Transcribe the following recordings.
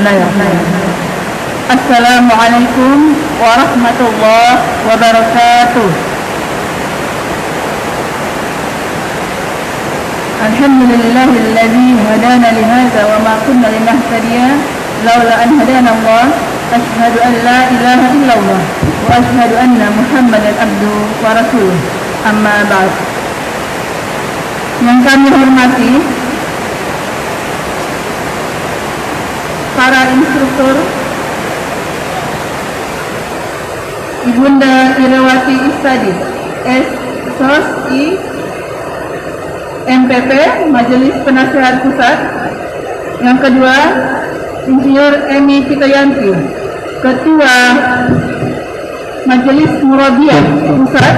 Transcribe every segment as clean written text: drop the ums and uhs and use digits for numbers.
Bismillahirrahmanirrahim. Assalamualaikum warahmatullahi wabarakatuh. Alhamdulillahilladzi hadana li hadza wa ma kunna linahtadiya laula an hadana Allah. Asyhadu an la ilaha illallah wa asyhadu anna Muhammadan abduhu wa rasuluh. Amma ba'd. Yang kami hormati para instruktur, Ibunda Irawati Istadi, S.Sos. I. MPP, Majelis Penasehat Pusat. Yang kedua, Insinyur Emi Citayanti, Ketua Majelis Murabiah Pusat.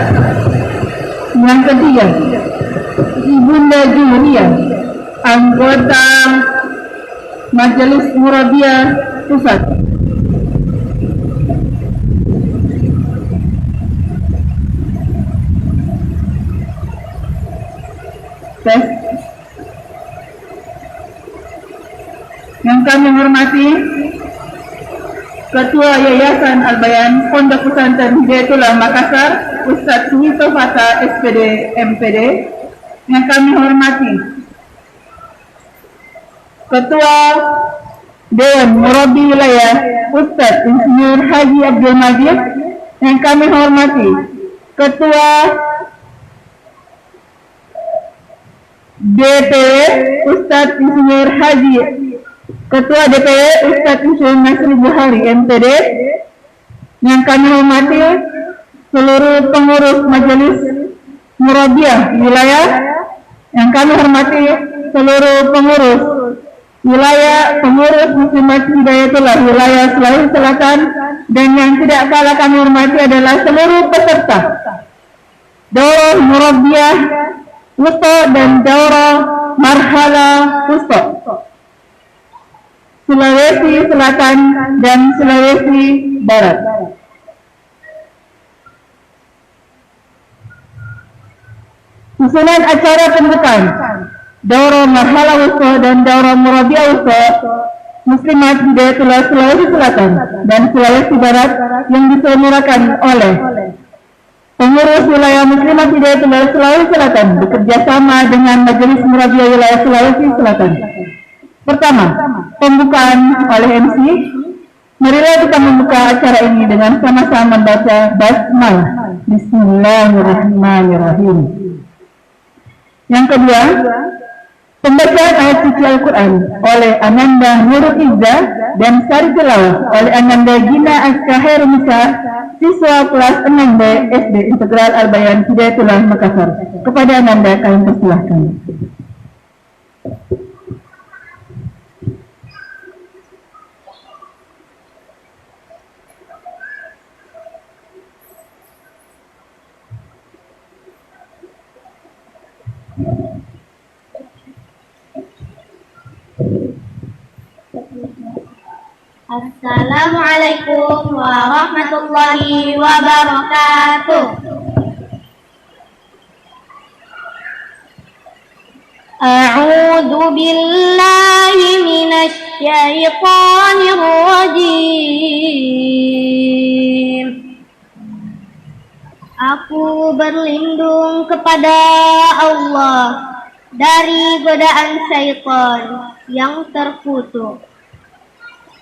Yang ketiga, Ibunda Julia, anggota Majelis Murabiah Pusat. Yang kami hormati Ketua Yayasan Al-Bayan Pondok Pesantren Hidayatullah Makassar, Ustadz Suhito Fata, SPD MPD. Yang kami hormati Ketua Dewan Murabi Wilayah, Ustadz Insinyur Haji Abdul Majid. Yang kami hormati Ketua DPW, Ustadz Insinyur Haji, Ketua DPW Ustadz Insinyur Nasri Buhari MPD. Yang kami hormati seluruh pengurus Majelis Murabiah Wilayah. Yang kami hormati seluruh pengurus wilayah, pengurus Muslimat Hidayatullah Wilayah Sulawesi Selatan. Dan yang tidak kalah kami hormati adalah seluruh peserta Daurah Murabiah Wusta dan Daurah Marhala Wusta Sulawesi Selatan dan Sulawesi Barat. Susunan acara pembukaan Daurah Marhala Wusta dan Daurah Murabiah Wusta Muslimat Hidayatullah Sulawesi Selatan dan Sulawesi Barat yang diselenggarakan oleh pengurus wilayah Muslimat Hidayatullah Sulawesi Selatan bekerjasama dengan Majelis Murabiah Wilayah Sulawesi Selatan. Pertama, pembukaan oleh MC. Marilah kita membuka acara ini dengan sama-sama membaca basmalah. Bismillahirrahmanirrahim. Yang kedua, pembacaan ayat suci Al-Quran oleh Ananda Nurul Izzah dan Sari Tilawah oleh Ananda Gina Aska Herunisa, siswa kelas 6B SD Integral Al-Bayan Hidayatullah Makassar. Kepada Ananda kami persilahkan. Assalamualaikum warahmatullahi wabarakatuh. A'udzu billahi minasy syaithanir rajim. Aku berlindung kepada Allah dari godaan syaitan yang terkutuk.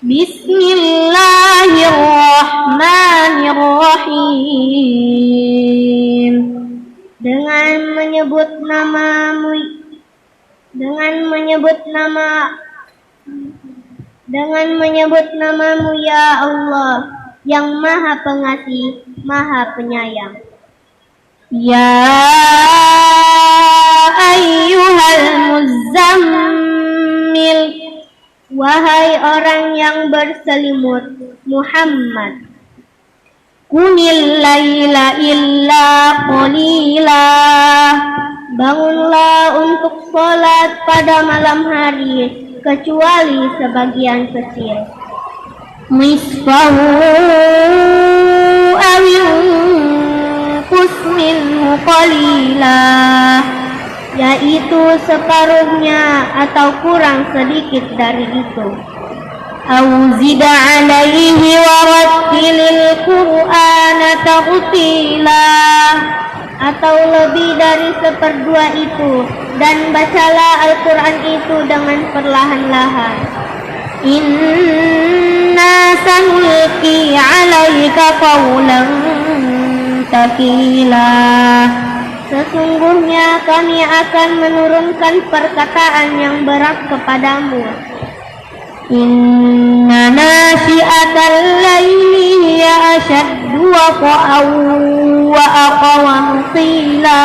Bismillahirrahmanirrahim. Dengan menyebut namamu ya Allah, yang Maha Pengasih, Maha Penyayang. Ya ayyuhal muzammil, wahai orang yang berselimut Muhammad. Qumil laila illa qalila, bangunlah untuk sholat pada malam hari kecuali sebagian kecil. Nisfahu awil minhu qalila, yaitu separuhnya atau kurang sedikit dari itu. أو زد عليه ورتل القرآن ترتيلا, atau lebih dari seperdua itu, dan bacalah Al-Quran itu dengan perlahan-lahan. Inna sanulqi alaika qawlan thaqila, sesungguhnya kami akan menurunkan perkataan yang berat kepadamu. Inna nasyi'atal laili hiya ashaddu waqa'an wa aqwam qila,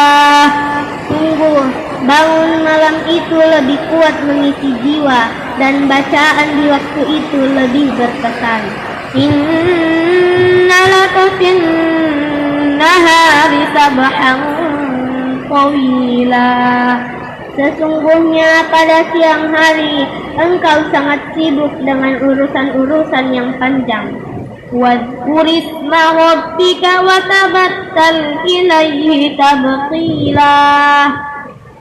sungguh bangun malam itu lebih kuat mengisi jiwa, dan bacaan di waktu itu lebih berkesan. Inna laqatin nahari sabhan qawila, sesungguhnya pada siang hari engkau sangat sibuk dengan urusan-urusan yang panjang. Wadhkur isma rabbika wa tabattal ilaihi tabtila,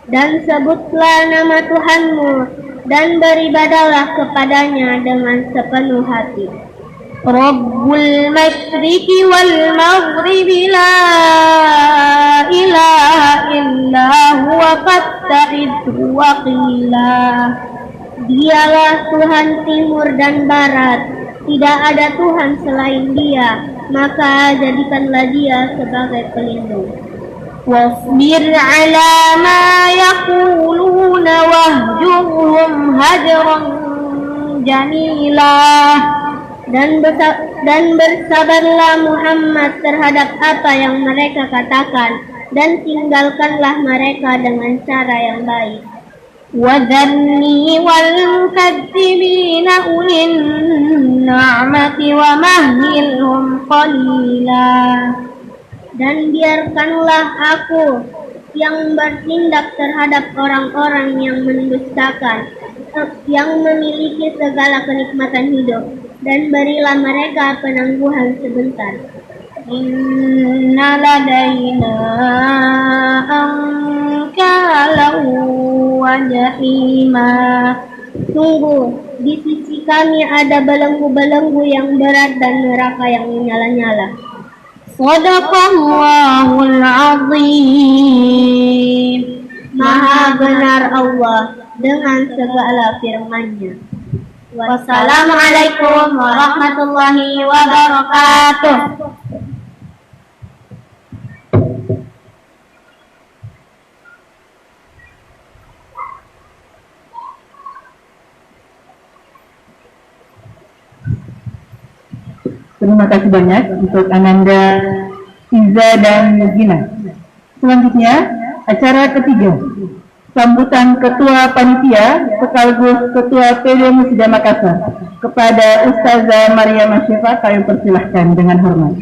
dan sebutlah nama Tuhanmu dan beribadalah kepadanya dengan sepenuh hati. Rabbul masyriqi wal maghribi la ilaha illa huwa fatta'idhu wa qila, dialah Tuhan timur dan barat, tidak ada Tuhan selain dia, maka jadikanlah dia sebagai pelindung. Wasbir ala ma yaquluna wahjurhum hajran jamila, dan bersabarlah Muhammad terhadap apa yang mereka katakan, dan tinggalkanlah mereka dengan cara yang baik. Wadhanni wal mukadzibina ulin na'mati wa mahilhum qalila, dan biarkanlah aku yang bertindak terhadap orang-orang yang mendustakan, yang memiliki segala kenikmatan hidup, dan berilah mereka penangguhan sebentar. Inna ladaina ankalan wa jahima, sungguh di sisi kami ada belenggu-belenggu yang berat dan neraka yang menyala-nyala. Shadaqallahul azim, maha benar Allah dengan segala firman-Nya. Wassalamualaikum warahmatullahi wabarakatuh. Terima kasih banyak untuk Ananda, Iza, dan Gina. Selanjutnya, acara ketiga, sambutan Ketua Panitia sekaligus Ketua PD Musda Makassar kepada Ustazah Maria Masyifa, kami persilahkan dengan hormat.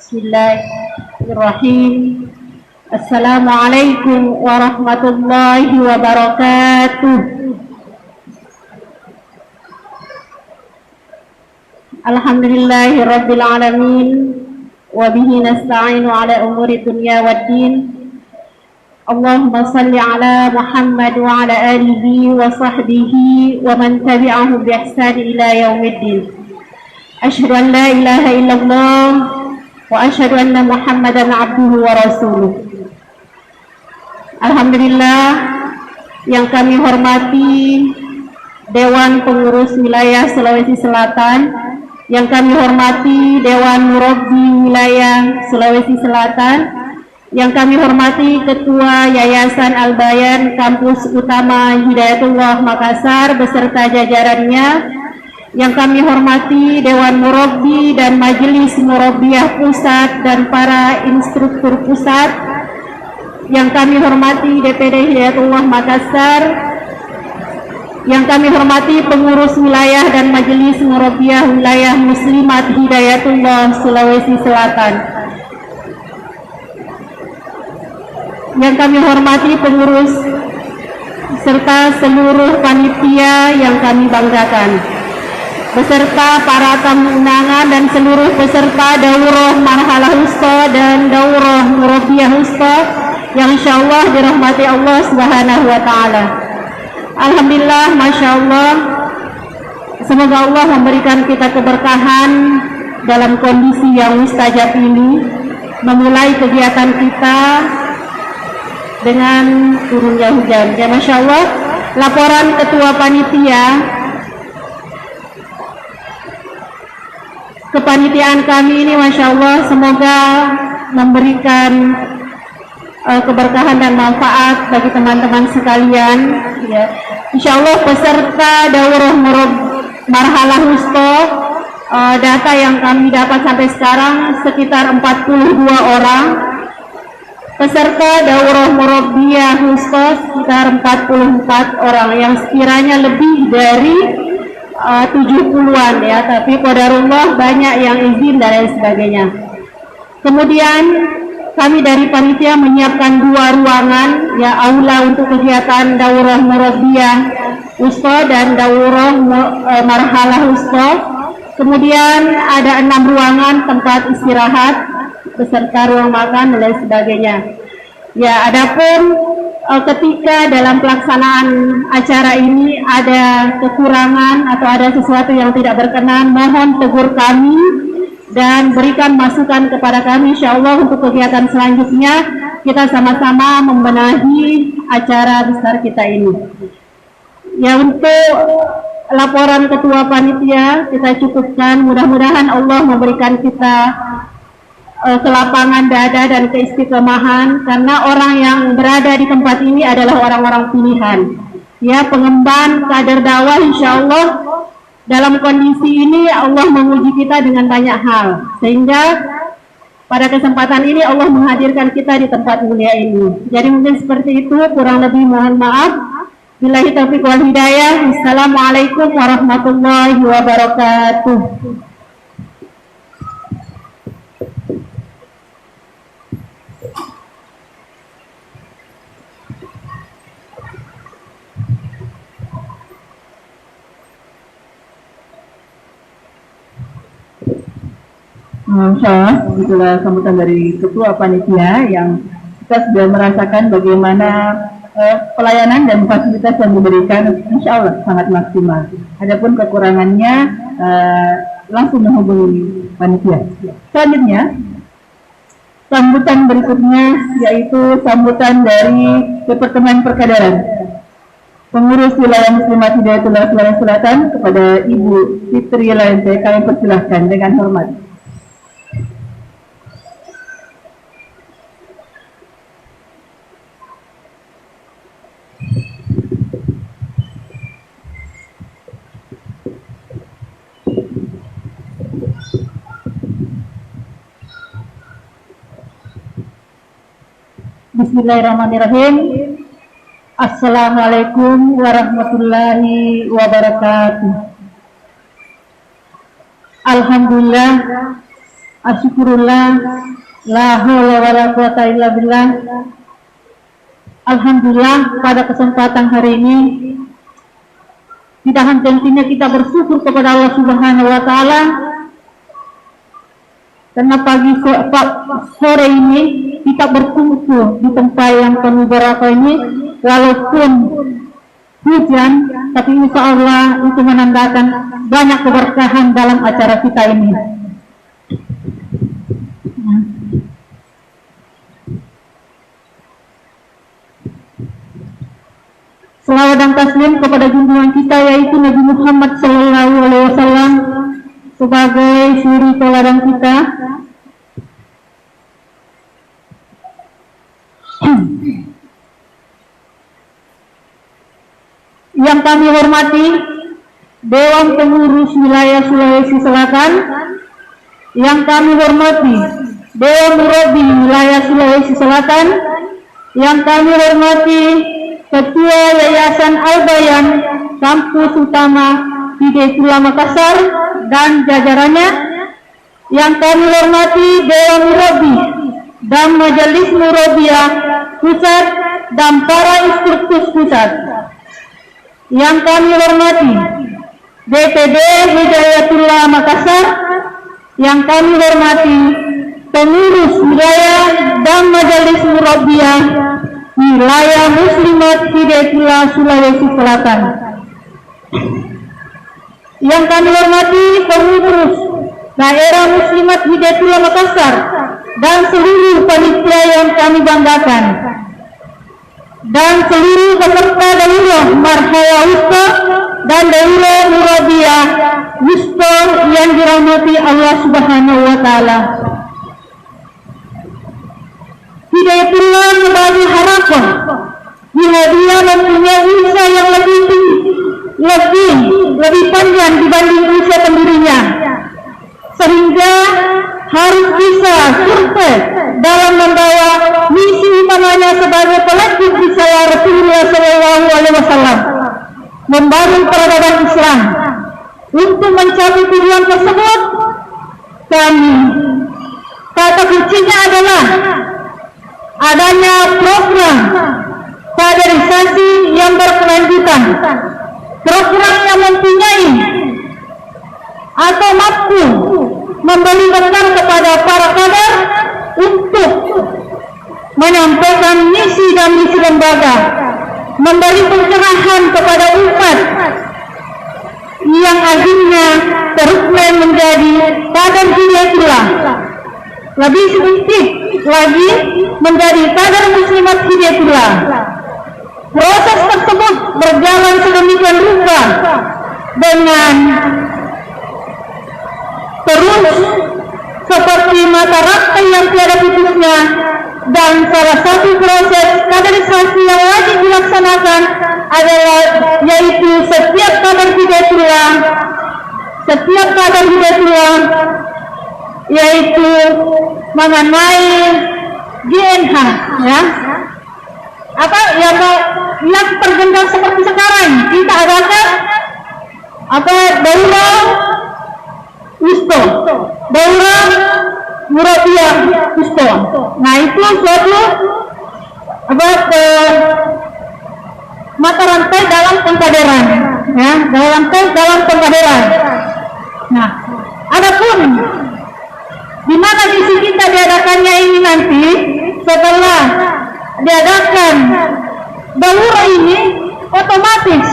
Bismillahirrahmanirrahim. Assalamualaikum warahmatullahi wabarakatuh. Alhamdulillahi rabbil alamin, wa bihi nasta'inu ala umuri dunya waddin. Allahumma salli ala Muhammad wa ala alihi wa sahbihi wa man tabi'ahum bi ihsan ila yaumiddin. Asyhadu an la ilaha illallah wa asyhadu anna Muhammadan abduhu wa rasuluh. Alhamdulillah, yang kami hormati Dewan Pengurus Wilayah Sulawesi Selatan, yang kami hormati Dewan Murabbi Wilayah Sulawesi Selatan, yang kami hormati Ketua Yayasan Al-Bayan Kampus Utama Hidayatullah Makassar beserta jajarannya, yang kami hormati Dewan Murabbi dan Majelis Murabbiyah Pusat dan para instruktur pusat, yang kami hormati DPD Hidayatullah Makassar, Yang kami hormati pengurus wilayah dan Majelis Murabiah Wilayah Muslimat Hidayatullah Sulawesi Selatan. Yang kami hormati pengurus serta seluruh panitia yang kami banggakan, beserta para tamu undangan dan seluruh peserta daurah marhalah wusta dan daurah murabiah wusta yang insyaallah dirahmati Allah Subhanahu wa taala. Alhamdulillah, Masya Allah, semoga Allah memberikan kita keberkahan dalam kondisi yang mustajab ini, memulai kegiatan kita dengan turunnya hujan. Ya, Masya Allah, laporan Ketua Panitia, kepanitiaan kami ini Masya Allah semoga memberikan keberkahan dan manfaat bagi teman-teman sekalian. Ya, Insya Allah peserta daurah marhalah wusta, data yang kami dapat sampai sekarang sekitar 42 orang. Peserta daurah murabiah wusta sekitar 44 orang, yang sekiranya lebih dari 70-an ya, tapi qadarullah banyak yang izin dan lain sebagainya. Kemudian kami dari panitia menyiapkan 2 ruangan, ya, aula untuk kegiatan daurah murabiah wusta dan daurah marhalah wusta. Kemudian ada 6 ruangan tempat istirahat beserta ruang makan dan lain sebagainya. Ya, adapun ketika dalam pelaksanaan acara ini ada kekurangan atau ada sesuatu yang tidak berkenan, mohon tegur kami dan berikan masukan kepada kami. Insya Allah untuk kegiatan selanjutnya kita sama-sama membenahi acara besar kita ini. Ya, untuk laporan Ketua Panitia kita cukupkan. Mudah-mudahan Allah memberikan kita kelapangan dada dan keistiqomahan, karena orang yang berada di tempat ini adalah orang-orang pilihan. Ya, pengemban kader dakwah insya Allah dalam kondisi ini Allah menguji kita dengan banyak hal, sehingga pada kesempatan ini Allah menghadirkan kita di tempat mulia ini. Jadi mungkin seperti itu, kurang lebih mohon maaf. Billahi taufiq wal hidayah. Assalamualaikum warahmatullahi wabarakatuh. Masya Allah, itulah sambutan dari Ketua Panitia yang kita sudah merasakan bagaimana pelayanan dan fasilitas yang diberikan, insya Allah sangat maksimal. Adapun kekurangannya langsung menghubungi panitia. Selanjutnya, sambutan berikutnya yaitu sambutan dari Departemen Perkaderan, Pengurus Wilayah Muslimat Hidayatullah Sulawesi Selatan, kepada Ibu Fitri Lente, kami persilahkan dengan hormat. Bismillahirrahmanirrahim. Assalamualaikum warahmatullahi wabarakatuh. Alhamdulillah, asyukurullah, la haula wala quwata illa billah. Alhamdulillah, pada kesempatan hari ini tidak henti-hentinya kita bersyukur kepada Allah Subhanahu wa taala, karena sore ini kita berkumpul di tempat yang penuh berkah ini, walaupun hujan, tapi insya Allah itu menandakan banyak keberkahan dalam acara kita ini. Selawat dan taslim kepada junjungan kita yaitu Nabi Muhammad SAW sebagai suri teladan kita. Yang kami hormati Dewan Pengurus Wilayah Sulawesi Selatan, yang kami hormati Dewan Murabi Wilayah Sulawesi Selatan, yang kami hormati Ketua Yayasan Al-Bayan Kampus Utama Hidayatullah Makassar dan jajarannya, yang kami hormati Dewan Murabi dan Majelis Murabiyah Pusat dan para instruktur pusat, yang kami hormati DPD Hidayatullah Makassar, yang kami hormati pengurus wilayah dan Majelis Murabiyah wilayah Muslimat Hidayatullah Sulawesi Selatan, yang kami hormati pengurus daerah Muslimat Hidayatullah Makassar dan seluruh panitia yang kami banggakan, dan seluruh peserta daurah Marhala Wusta dan daurah Murabiyah Wusta yang dirahmati Allah Subhanahu wa Ta'ala. Hidayatullah membagi harapan bila dia mempunyai usia yang lebih tinggi, lebih panjang dibanding usia pendirinya, sehingga harus bisa sukses dalam membawa misi utamanya sebagai pelaku risala Rasulullah SAW, membangun peradaban Islam. Untuk mencapai tujuan tersebut, kata kuncinya adalah adanya program kaderisasi yang berkelanjutan, program yang mempunyai atau mampu memberi bekal kepada para kader untuk menyampaikan misi dan misi lembaga, memberi pencerahan kepada umat yang akhirnya terus menjadi kader Hidayatullah, lebih sedikit lagi menjadi kader Muslimat Hidayatullah. Proses tersebut berjalan sedemikian rupa dengan terus seperti mata rantai yang tiada putusnya, dan salah satu proses kaderisasi yang wajib dilaksanakan adalah yaitu setiap kader Hidayatullah yaitu mengenai GNH, ya, apa yang tergenggam seperti sekarang kita adakan daurah Wusta, daurah Murabiyah Wusta. Nah, itu suatu mata rantai dalam pengkaderan, ya, dalam pengkaderan. Nah, adapun di mana misi kita diadakannya ini nanti setelah diadakan daurah ini, otomatis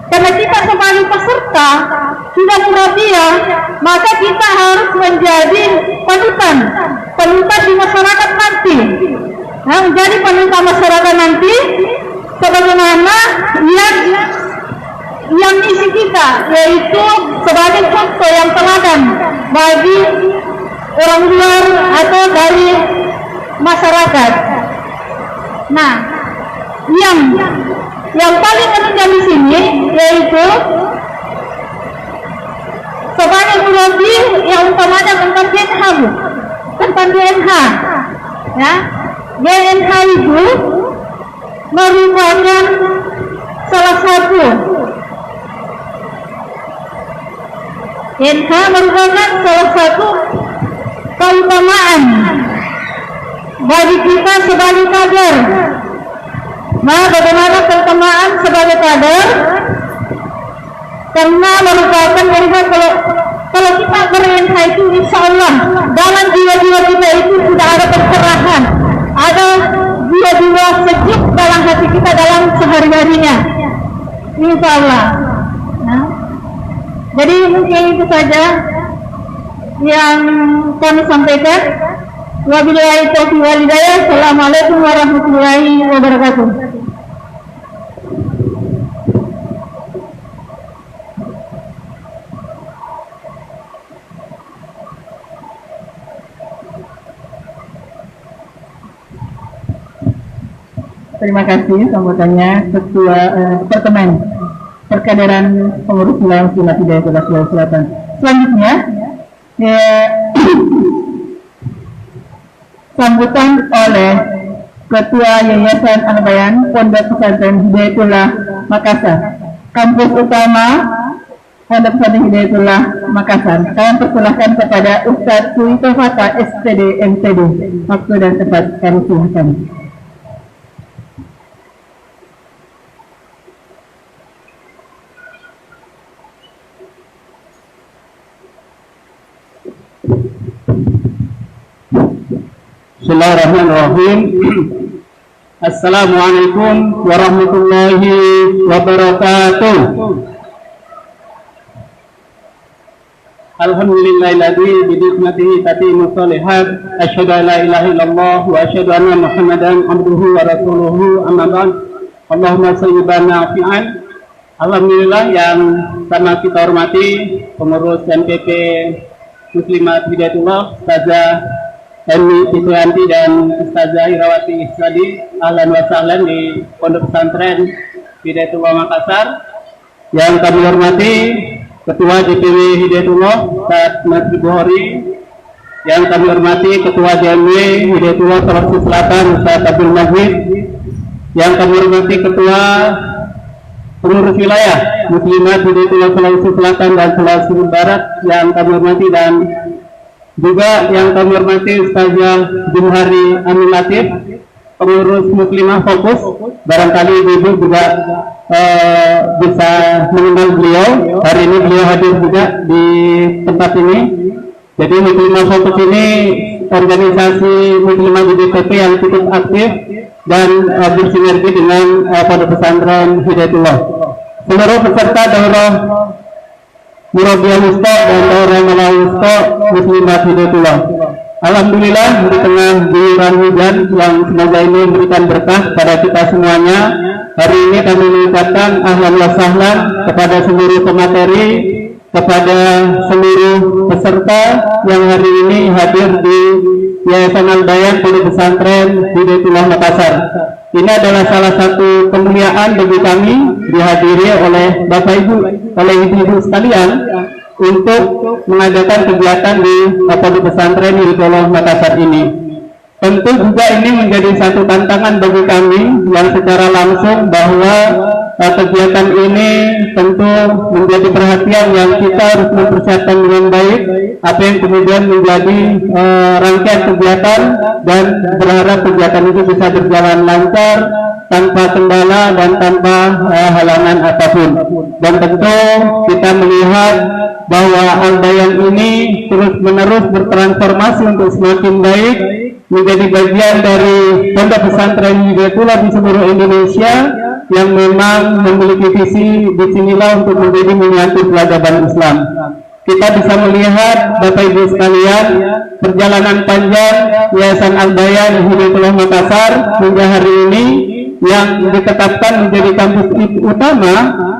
karena kita sebagai peserta sudah Murabiyah, maka kita harus menjadi panutan di masyarakat nanti. Nah, menjadi panutan masyarakat nanti sebagaimana yang misi kita, yaitu sebagai contoh yang teladan bagi orang luar atau dari masyarakat. Nah, yang paling menunjang di sini yaitu sebagai murabi yang utamanya tentang GNH, ya. GNH itu merupakan salah satu keutamaan bagi kita sebagai kader. Nah, bagaimana keutamaan sebagai kader? Karena merupakan kalau kita ber-GNH itu, insya Allah dalam jiwa-jiwa kita itu sudah ada pencerahan, ada jiwa-jiwa sejuk dalam hati kita dalam sehari-harinya, insya Allah. Nah, jadi mungkin itu saja yang kami sampaikan. Wabillahi taufiq wal hidayah. Assalamualaikum warahmatullahi wabarakatuh. Terima kasih sambutannya Ketua Departemen Perkaderan Pengurus Wilayah Muslimat Hidayatullah Sulawesi Selatan. Selanjutnya, sambutan oleh Ketua Yayasan Al-Bayan Pondok Pesantren Hidayatullah Makassar. kampus utama Pondok Pesantren Hidayatullah Makassar. Saya persilahkan kepada Ustadz Suito Fata SPD MCD. Waktu dan tempat kami silahkan. Bismillahirrahmanirrahim. Assalamualaikum warahmatullahi wabarakatuh. Alhamdulillahilladzi bi ni'matihi tatimmu shalihat. Asyhadu an la ilaha illallah wa asyhadu anna Muhammadan abduhu wa rasuluhu. Amma ba'd. Allahumma shalli nafi'an. Alhamdulillah yang sama kita hormati pengurus MPP Muslimat Hidayatullah, Ustazah Eni Fitrianti dan Ustazah Irawati Isladi, ahlan wa sahlan di Pondok Pesantren Hidayatullah Makassar. Yang kami hormati Ketua DPW Hidayatullah Ustaz Masri Buhori, yang kami hormati Ketua DMW Hidayatullah Sulawesi Selatan Ustaz Abdul Majid, yang kami hormati Ketua Pengurus Wilayah Muslimat Hidayatullah Sulawesi Selatan dan Sulawesi Barat, yang kami hormati, dan juga yang kami hormati Ustazah Jumhari Amin Latif, pengurus Muslimah Fokus. Barangkali ibu juga bisa mengenal beliau. Hari ini beliau hadir juga di tempat ini. Jadi Muslimah Fokus ini organisasi Muslimah di DPP yang cukup aktif dan bersinergi dengan Pondok Pesantren Hidayatullah. Seluruh peserta daurah Murabiyah Wusta dan daurah Malah Wusta Muslimat Hidayatullah, alhamdulillah di tengah guyuran hujan yang semoga ini memberikan berkah pada kita semuanya, hari ini kami mengucapkan ahlan wa sahlan kepada seluruh pemateri, kepada seluruh peserta yang hari ini hadir di Yayasan Al-Bayan Pondok Pesantren Hidayatullah Makassar. Ini adalah salah satu kemuliaan bagi kami dihadiri oleh Bapak Ibu, oleh ibu-ibu sekalian untuk mengadakan kegiatan di Pondok Pesantren Hidayatullah Makassar ini. Tentu juga ini menjadi satu tantangan bagi kami yang secara langsung bahwa kegiatan ini tentu menjadi perhatian yang kita harus mempersiapkan dengan baik apa yang kemudian menjadi rangkaian kegiatan, dan berharap kegiatan itu bisa berjalan lancar tanpa kendala dan tanpa halangan apapun. Dan tentu kita melihat bahwa Al-Bayan ini terus-menerus bertransformasi untuk semakin baik, menjadi bagian dari Pondok Pesantren Hidayatullah di seluruh Indonesia yang memang memiliki visi disinilah untuk menjadi miniatur peradaban Islam. Kita bisa melihat Bapak Ibu sekalian perjalanan panjang Yayasan Al-Bayan Hidayatullah Makassar hingga hari ini yang ditetapkan menjadi kampus utama,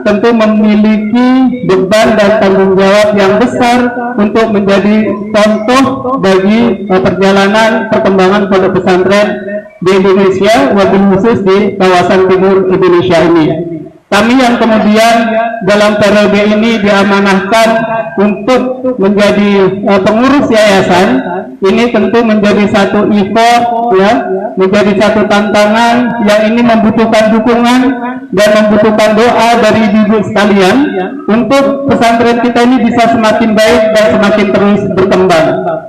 tentu memiliki beban dan tanggung jawab yang besar untuk menjadi contoh bagi perjalanan perkembangan pondok pesantren di Indonesia, wabil khusus di kawasan timur Indonesia ini. Kami yang kemudian dalam periode ini diamanahkan untuk menjadi pengurus yayasan, ini tentu menjadi satu effort, ya, menjadi satu tantangan yang ini membutuhkan dukungan dan membutuhkan doa dari ibu sekalian untuk pesantren kita ini bisa semakin baik dan semakin terus berkembang.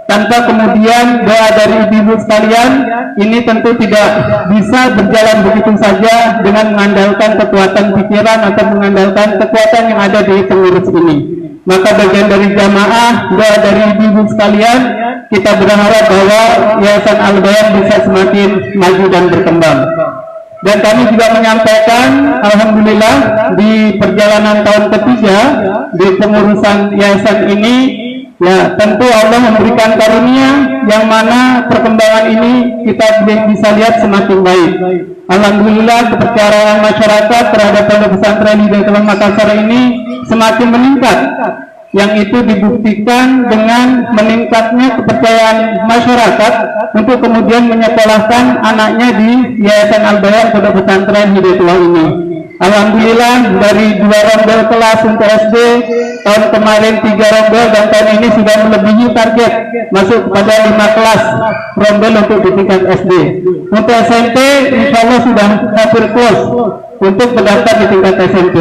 Tanpa kemudian doa dari ibu sekalian, ini tentu tidak bisa berjalan begitu saja dengan mengandalkan kekuatan pikiran atau mengandalkan kekuatan yang ada di pengurus ini. Maka bagian dari jamaah, doa dari ibu sekalian, kita berharap bahwa Yayasan Al-Bayan bisa semakin maju dan berkembang. Dan kami juga menyampaikan, alhamdulillah di perjalanan tahun ketiga di pengurusan yayasan ini, ya tentu Allah memberikan karunia yang mana perkembangan ini kita bisa lihat semakin baik. Alhamdulillah kepercayaan masyarakat terhadap pondok pesantren Hidayatullah Makassar ini semakin meningkat, yang itu dibuktikan dengan meningkatnya kepercayaan masyarakat untuk kemudian menyekolahkan anaknya di Yayasan Al-Bayan Pondok Pesantren Hidayatullah ini. Alhamdulillah dari 2 rombel kelas untuk SD, tahun kemarin 3 rombel dan tahun ini sudah melebihi target masuk pada 5 kelas rombel untuk di tingkat SD. Untuk SMP insya Allah sudah hampir close untuk mendaftar di tingkat SMP.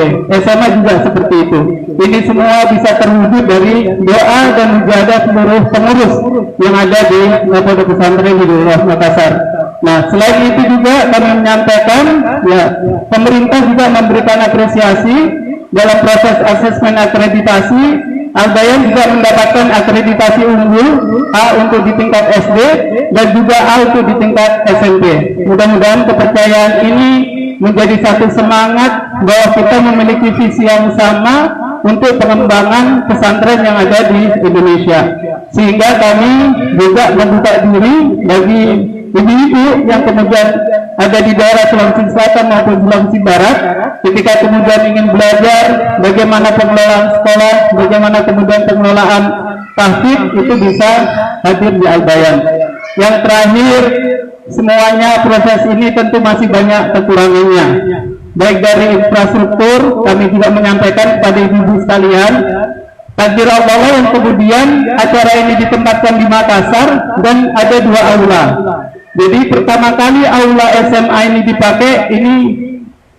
SMA juga seperti itu. Ini semua bisa terwujud dari doa dan mujahadah seluruh pengurus yang ada di Pondok Pesantren Hidayah Makassar. Nah, selain itu juga kami menyampaikan, ya, pemerintah juga memberikan apresiasi dalam proses asesmen akreditasi. Al-Bayan juga mendapatkan akreditasi unggul A untuk di tingkat SD dan juga A untuk di tingkat SMP. Mudah-mudahan kepercayaan ini menjadi satu semangat bahwa kita memiliki visi yang sama untuk pengembangan pesantren yang ada di Indonesia. Sehingga kami juga membuka diri bagi ibu-ibu yang kemudian ada di daerah Sulawesi Selatan maupun Sulawesi Barat, ketika kemudian ingin belajar bagaimana pengelolaan sekolah, bagaimana kemudian pengelolaan tahfidz, itu bisa hadir di Al-Bayan. Yang terakhir, semuanya proses ini tentu masih banyak kekurangannya. Baik dari infrastruktur, kami juga menyampaikan kepada ibu-ibu sekalian, takdir Allah yang kemudian acara ini ditempatkan di Makassar dan ada 2 aula. Jadi pertama kali aula SMA ini dipakai ini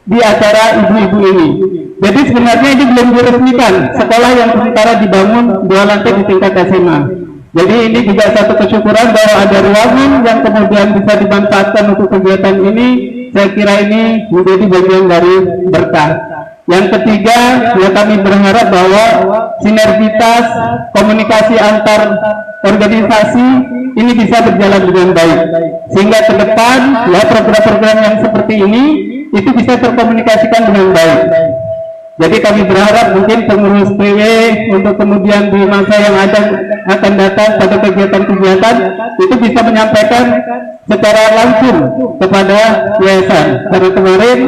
di acara ibu-ibu ini. Jadi sebenarnya ini belum diresmikan sekolah yang sementara dibangun 2 lantai di tingkat SMA. Jadi ini juga satu kesyukuran bahwa ada ruangan yang kemudian bisa dimanfaatkan untuk kegiatan ini. Saya kira ini menjadi bagian dari berkah. Yang ketiga, ya kami berharap bahwa sinergitas komunikasi antar organisasi ini bisa berjalan dengan baik, sehingga ke depan ya program-program yang seperti ini itu bisa terkomunikasikan dengan baik. Jadi kami berharap mungkin pengurus PW untuk kemudian di masa yang akan datang pada kegiatan-kegiatan itu bisa menyampaikan secara langsung kepada yayasan. Karena kemarin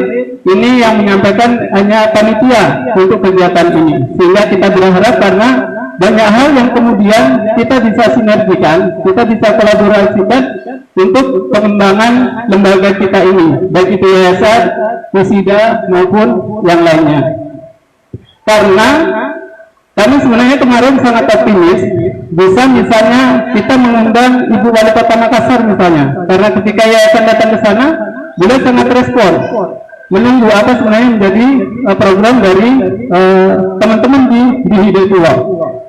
ini yang menyampaikan hanya panitia untuk kegiatan ini. Sehingga kita berharap karena banyak hal yang kemudian kita bisa sinergikan, kita bisa kolaborasikan untuk pengembangan lembaga kita ini, baik itu yayasan, Musida maupun yang lainnya. Karena kami sebenarnya kemarin sangat optimis bisa misalnya kita mengundang Ibu Wali Kota Makassar misalnya, karena ketika yayasan datang ke sana beliau sangat respon menunggu apa sebenarnya menjadi program dari teman-teman di Hidayatullah.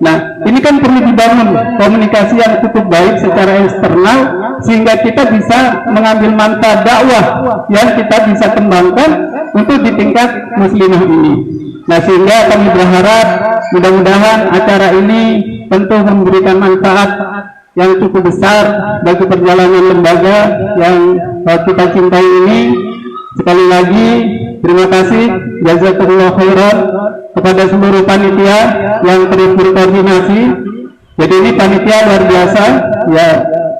Nah, ini kan perlu dibangun komunikasi yang cukup baik secara eksternal sehingga kita bisa mengambil manfaat dakwah yang kita bisa kembangkan untuk di tingkat muslimah ini. Nah, sehingga kami berharap mudah-mudahan acara ini tentu memberikan manfaat yang cukup besar bagi perjalanan lembaga yang kita cintai ini. Sekali lagi terima kasih jazakumullah khairan kepada seluruh panitia yang terus berkoordinasi. Jadi ini panitia luar biasa ya,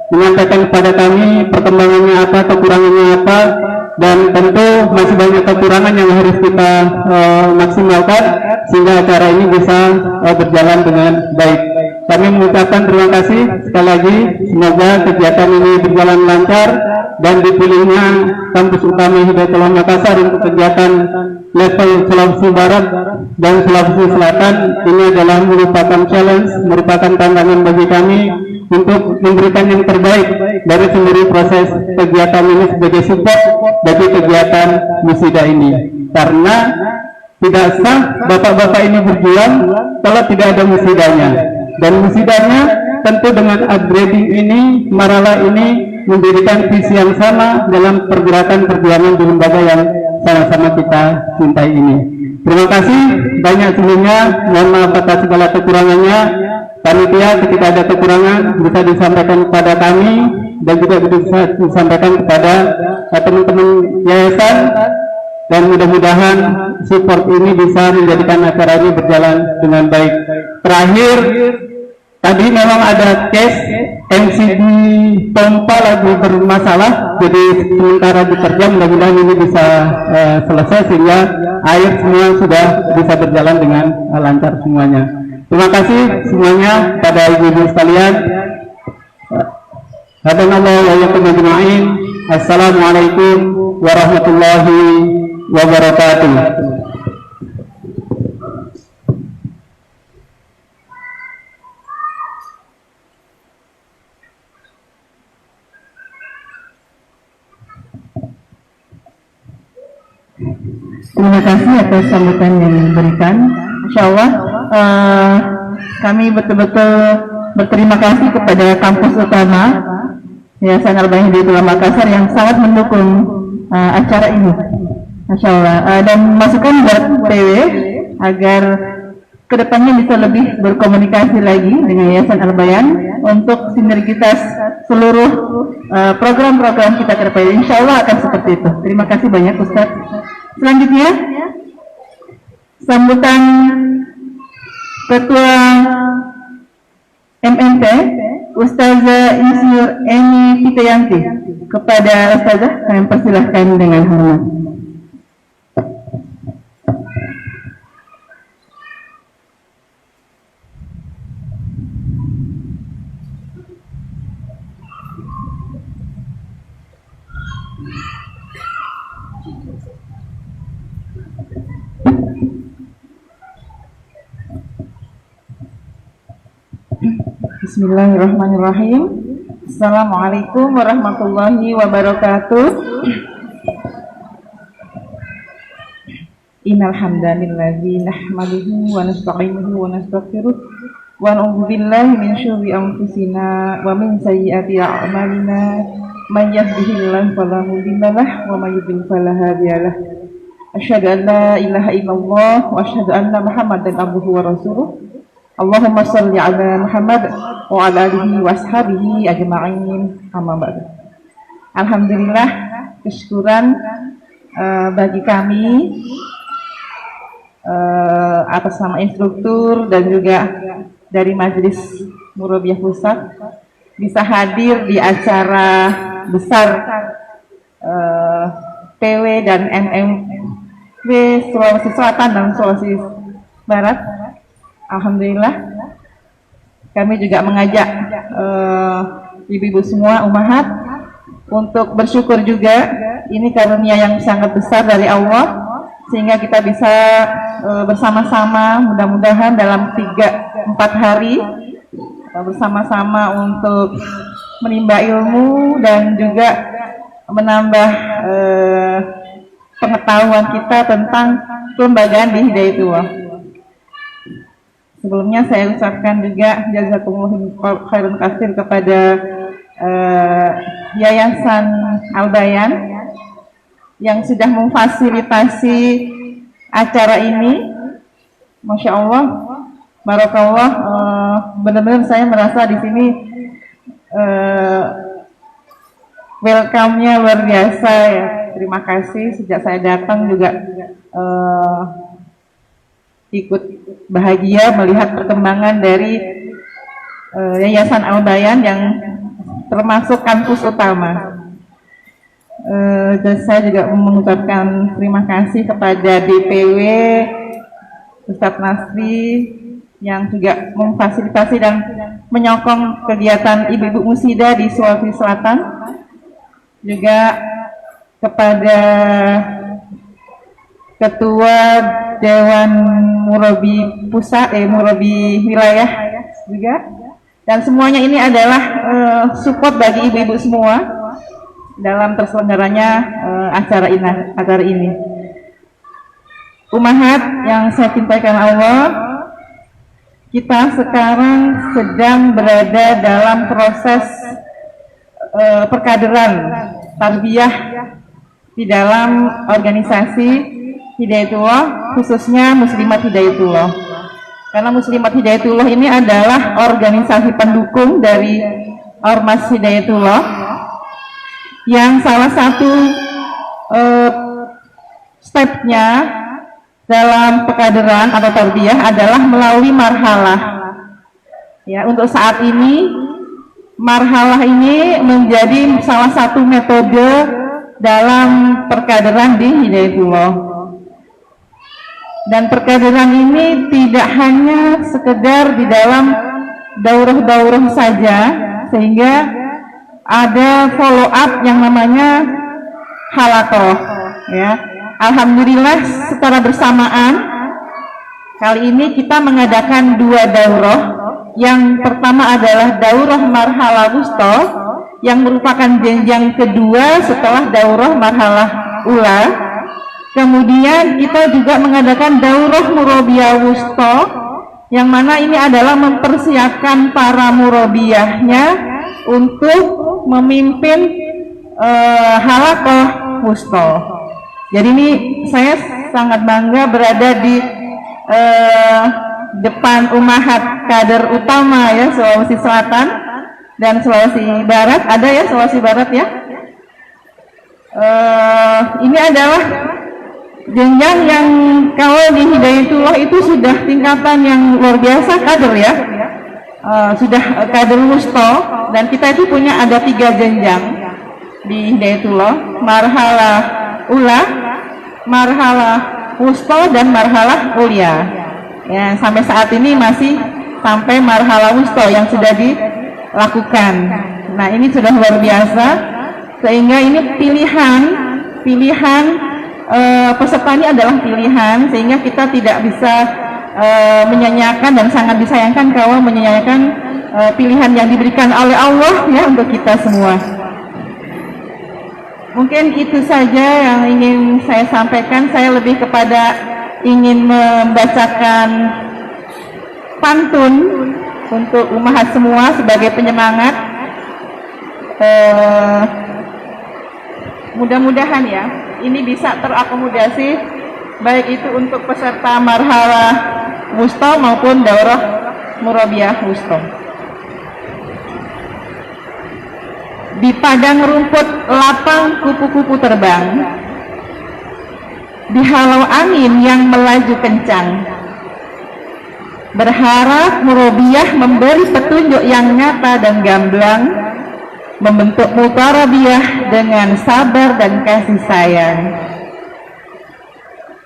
menyampaikan kepada kami perkembangannya apa, kekurangannya apa, dan tentu masih banyak kekurangan yang harus kita maksimalkan sehingga acara ini bisa berjalan dengan baik. Kami mengucapkan terima kasih sekali lagi, semoga kegiatan ini berjalan lancar dan dipilihnya kampus utama Hidayatullah Makassar untuk kegiatan level Sulawesi Barat dan Sulawesi Selatan. Ini adalah merupakan challenge, merupakan tantangan bagi kami untuk memberikan yang terbaik dari seluruh proses kegiatan ini sebagai support bagi kegiatan Musida ini. Karena tidak sah bapak-bapak ini berjuang kalau tidak ada musidanya. Dan musidanya tentu dengan upgrading ini, Marala ini memberikan visi yang sama dalam pergerakan perjuangan di lembaga yang sama-sama kita cintai ini. Terima kasih banyak sebelumnya, mohon maaf atas segala kekurangannya. Panitia ketika ada kekurangan bisa disampaikan kepada kami dan juga bisa disampaikan kepada teman-teman yayasan, dan mudah-mudahan support ini bisa menjadikan acara ini berjalan dengan baik. Terakhir, tadi memang ada case MCD pompa lagi bermasalah, jadi sementara bekerja, mudah-mudahan ini bisa selesai sehingga air semua sudah bisa berjalan dengan lancar semuanya. Terima kasih semuanya pada ibu-ibu sekalian. Hadanallahu wa iyyakum ajma'in. Assalamualaikum warahmatullahi wabarakatuh. Terima kasih atas sambutan yang diberikan. Insya Allah kami betul-betul berterima kasih kepada kampus utama Yayasan Al-Bayan Hidayatullah Makassar yang sangat mendukung acara ini. Insya Allah dan masukan buat PW agar kedepannya bisa lebih berkomunikasi lagi dengan Yayasan Al-Bayan untuk sinergitas seluruh program-program kita ke depan. Insya Allah akan seperti itu. Terima kasih banyak Ustaz. Selanjutnya sambutan Ketua MNT Ustazah Insinyur Eni Fitayanti. Kepada Ustazah kami persilahkan dengan hormat. Bismillahirrahmanirrahim. Assalamualaikum warahmatullahi wabarakatuh. Innal hamdalillazi nahmaduhu wa nasta'inuhu wa nastaghfiruh wa na'udzu billahi min syururi anfusina wa min sayyiati a'malina may yahdihillahu fala mudhillalah wa may yudhlil fala hadiyalah. Asyhadu an la ilaha illallah wa asyhadu anna Muhammadan abduhu wa rasuluh. Allahumma shalli ala Muhammad wa ala alihi wa ashabihi ajma'in, amma ba'du. Alhamdulillah, kesyukuran bagi kami atas nama instruktur dan juga dari Majelis Murabiah Pusat bisa hadir di acara besar PW dan MMW Sulawesi Selatan dan Sulawesi Barat. Alhamdulillah, kami juga mengajak ibu-ibu semua ummahat untuk bersyukur juga. Ini karunia yang sangat besar dari Allah sehingga kita bisa bersama-sama, mudah-mudahan dalam 3-4 hari bersama-sama untuk menimba ilmu dan juga menambah pengetahuan kita tentang kelembagaan di Hidayatullah. Sebelumnya saya ucapkan juga jazakumullahu khairan katsir kepada Yayasan Al-Bayan yang sudah memfasilitasi acara ini. Masya Allah, barakallah. Benar-benar saya merasa di sini welcome-nya luar biasa ya. Terima kasih, sejak saya datang juga ikut bahagia melihat perkembangan dari Yayasan Al-Bayan yang termasuk kampus utama. Dan saya juga mengucapkan terima kasih kepada DPW Ustadz Nasri yang juga memfasilitasi dan menyokong kegiatan ibu-ibu musida di Sulawesi Selatan. Juga kepada Ketua Dewan Murabi Pusat, Murabi Wilayah juga, dan semuanya ini adalah support bagi ibu-ibu semua dalam terselenggaranya acara ini. Ummahat yang saya cintai Allah, kita sekarang sedang berada dalam proses perkaderan tarbiyah di dalam organisasi Hidayatullah, khususnya Muslimat Hidayatullah. Karena Muslimat Hidayatullah ini adalah organisasi pendukung dari Ormas Hidayatullah yang salah satu stepnya dalam perkaderan atau tarbiyah adalah melalui marhalah. Ya, untuk saat ini marhalah ini menjadi salah satu metode dalam perkaderan di Hidayatullah. Dan perkaderan ini tidak hanya sekedar di dalam daurah-daurah saja, sehingga ada follow up yang namanya halaqah, ya. Alhamdulillah secara bersamaan kali ini kita mengadakan 2 daurah. Yang pertama adalah daurah marhalah wusta yang merupakan jenjang kedua setelah daurah marhalah ula. Kemudian kita juga mengadakan daurah murabiyah wusta yang mana ini adalah mempersiapkan para murabiyahnya untuk memimpin halaqah wusta. Jadi ini saya sangat bangga berada di depan Ummahat kader utama ya Sulawesi Selatan dan Sulawesi Barat. Ada ya Sulawesi Barat ya. Ini adalah jenjang yang kalau di Hidayatullah itu sudah tingkatan yang luar biasa kader ya. Sudah kader wusta, dan kita itu punya ada 3 jenjang di Hidayatullah, marhalah ula, marhalah wusta, dan marhalah ulia. Ya, sampai saat ini masih sampai marhalah wusta yang sudah dilakukan. Nah, ini sudah luar biasa, sehingga ini pilihan peserta ini adalah pilihan, sehingga kita tidak bisa menyanyiakan, dan sangat disayangkan kalau menyanyiakan pilihan yang diberikan oleh Allah ya untuk kita semua. Mungkin itu saja yang ingin saya sampaikan. Saya lebih kepada ingin membacakan pantun untuk ummahat semua sebagai penyemangat. Mudah-mudahan ya ini bisa terakomodasi baik itu untuk peserta marhalah wusta maupun daurah murabiyah wusta. Di padang rumput lapang kupu-kupu terbang, dihalau angin yang melaju kencang, berharap murabiyah memberi petunjuk yang nyata dan gamblang, membentuk mutarabiyah dengan sabar dan kasih sayang.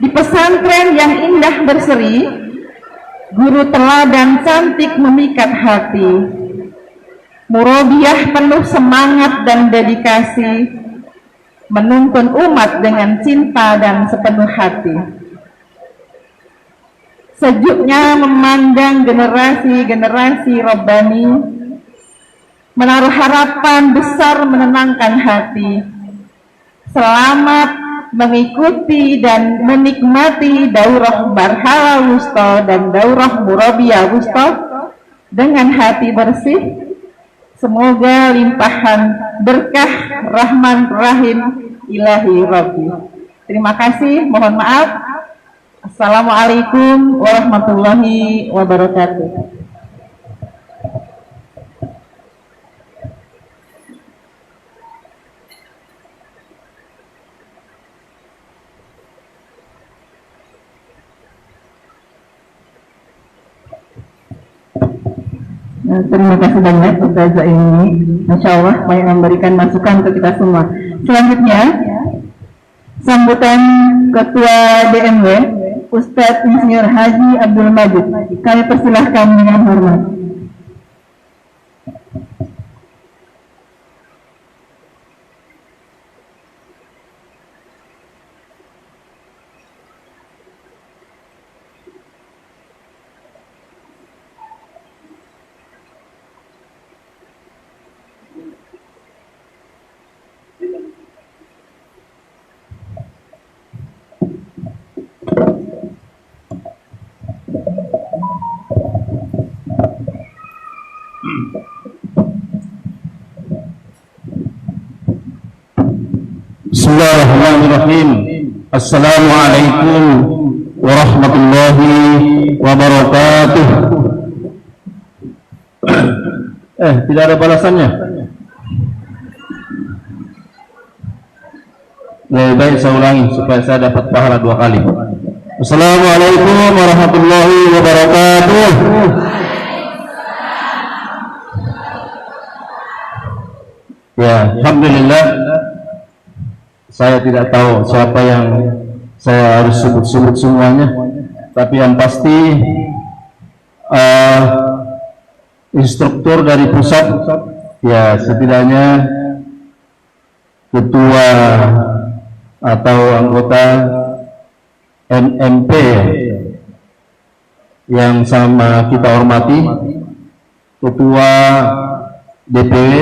Di pesantren yang indah berseri, guru teladan cantik memikat hati, murabiyah penuh semangat dan dedikasi, menuntun umat dengan cinta dan sepenuh hati. Sejuknya memandang generasi-generasi Rabbani, menaruh harapan besar menenangkan hati. Selamat mengikuti dan menikmati daurah marhalah wusta dan daurah murabiyah wusta dengan hati bersih. Semoga limpahan berkah Rahman Rahim Ilahi Rabbi. Terima kasih, mohon maaf. Assalamualaikum warahmatullahi wabarakatuh. Terima kasih banyak Ustazah ini, Masya Allah banyak memberikan masukan ke kita semua. Selanjutnya sambutan Ketua DMW Ustadz Insinyur Haji Abdul Majid. Kami persilahkan dengan hormat. Bismillahirrahmanirrahim. Assalamualaikum warahmatullahi wabarakatuh. Tidak ada balasannya. Lebih baik saya ulangi supaya saya dapat pahala 2 kali. Assalamualaikum warahmatullahi wabarakatuh. Ya, alhamdulillah. Saya tidak tahu siapa yang saya harus sebut-sebut semuanya, tapi yang pasti instruktur dari pusat, ya setidaknya ketua atau anggota MMP yang sama kita hormati, Ketua DPW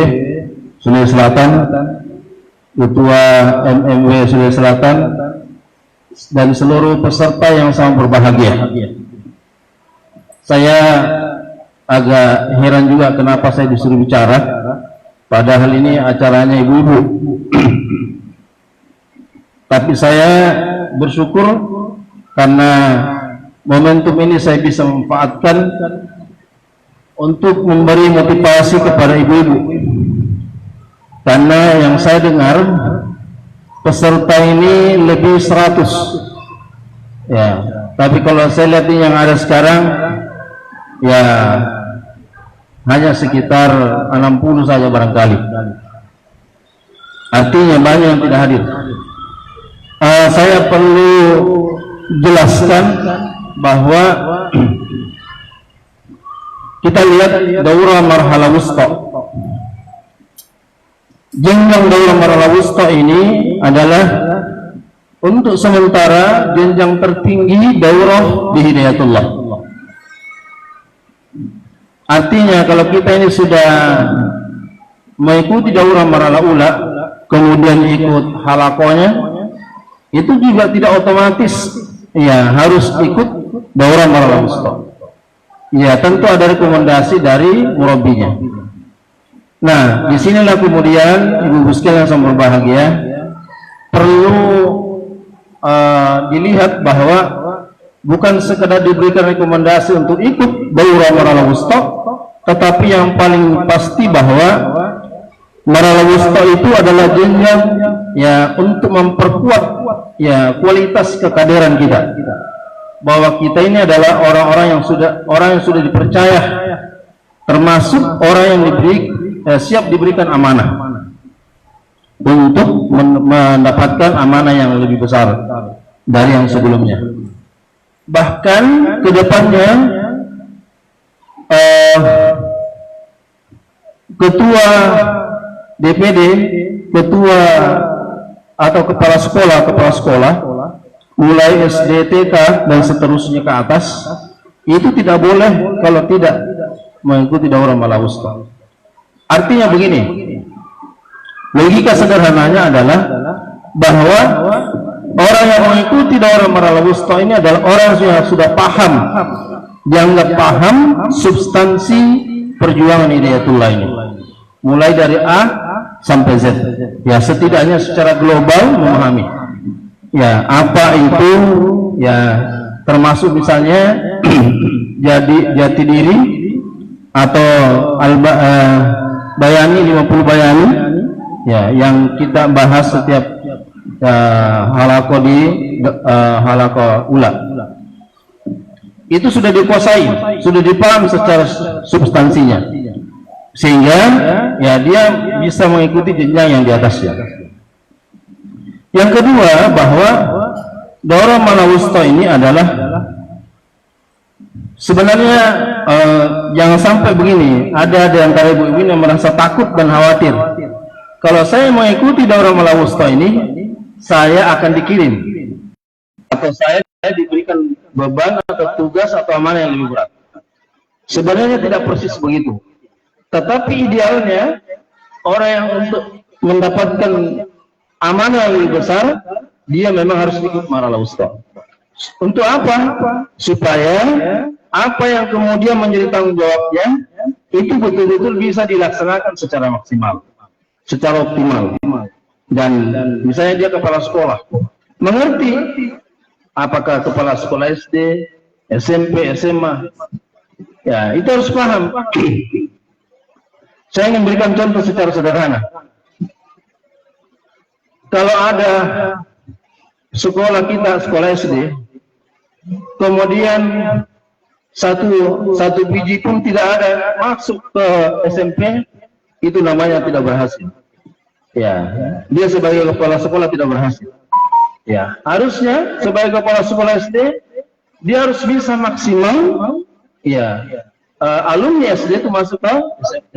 Sulawesi Selatan, Ketua MMW Sulawesi Selatan, dan seluruh peserta yang sangat berbahagia. Saya agak heran juga kenapa saya disuruh bicara, padahal ini acaranya ibu-ibu. Tapi saya bersyukur karena momentum ini saya bisa memanfaatkan untuk memberi motivasi kepada ibu-ibu. Karena yang saya dengar peserta ini lebih 100 ya, tapi kalau saya lihat yang ada sekarang ya hanya sekitar 60 saja barangkali, artinya banyak yang tidak hadir. Saya perlu jelaskan bahwa kita lihat daurah marhala wusta. Jenjang daurah marhala wusta ini adalah untuk sementara jenjang tertinggi daurah di Hidayatullah. Artinya kalau kita ini sudah mengikuti daurah marhala ula, kemudian ikut halakonya, itu juga tidak otomatis ya harus ikut daurah marhala wusta. Ya tentu ada rekomendasi dari murabinya. Nah, disinilah kemudian ibu-ibu sekalian yang sangat berbahagia perlu dilihat bahwa bukan sekedar diberikan rekomendasi untuk ikut daurah marhala wusta, tetapi yang paling pasti bahwa marhala wusta itu adalah jenjang ya untuk memperkuat ya kualitas kekaderan kita, bahwa kita ini adalah orang-orang yang sudah dipercaya, termasuk orang yang siap diberikan amanah untuk mendapatkan amanah yang lebih besar dari yang sebelumnya. Bahkan ke depannya ketua DPD, ketua atau kepala sekolah mulai SD, TK dan seterusnya ke atas itu tidak boleh kalau tidak mengikuti daurah marhala wusta. Artinya begini, logika sederhananya adalah bahwa orang yang mengikuti daurah marhala wusta ini adalah orang yang sudah paham, dianggap paham substansi perjuangan Hidayatullah ini, mulai dari A sampai Z, ya setidaknya secara global memahami ya apa itu ya, termasuk misalnya jati diri atau bayani 50 bayani ya, yang kita bahas setiap halaqah di halaqah ula. Itu sudah dikuasai, sudah dipaham secara substansinya, sehingga ya dia bisa mengikuti jenjang yang di atasnya. Yang kedua, bahwa daurah marhala wusta ini adalah sebenarnya jangan sampai begini, ada di antara ibu-ibu yang merasa takut dan khawatir. Kalau saya mengikuti daurah marhala wusta ini, saya akan dikirim atau saya diberikan beban atau tugas atau amanah yang lebih berat. Sebenarnya tidak persis begitu. Tetapi idealnya orang yang untuk mendapatkan amanah yang lebih besar, dia memang harus ikut marhala wusta. Untuk apa? Supaya apa yang kemudian menjadi tanggung jawabnya itu betul-betul bisa dilaksanakan secara maksimal, secara optimal. Dan misalnya dia kepala sekolah, mengerti apakah kepala sekolah SD, SMP, SMA, ya itu harus paham. Saya ingin berikan contoh secara sederhana. Kalau ada sekolah kita, sekolah SD, kemudian satu biji pun tidak ada masuk ke SMP, itu namanya tidak berhasil. Ya, dia sebagai kepala sekolah tidak berhasil. Ya, harusnya sebagai kepala sekolah SD dia harus bisa maksimal. Ya, alumni SD itu masuk ke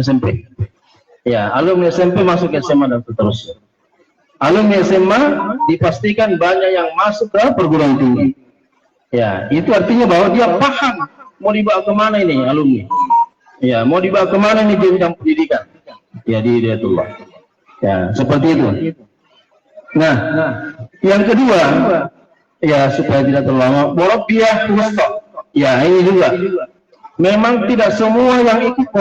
SMP. Ya, alumni SMP masuk ke SMA dan seterusnya. Alumni SMA dipastikan banyak yang masuk ke perguruan tinggi. Ya, itu artinya bahwa dia paham mau dibawa kemana ini alumni. Ya, mau dibawa kemana ini jenjang pendidikan. Ya, di Hidayatullah. Ya, seperti itu. Nah, yang kedua, ya supaya tidak terlalu lama, murabbiyah wusta. Ya, ini juga. Memang tidak semua yang ikut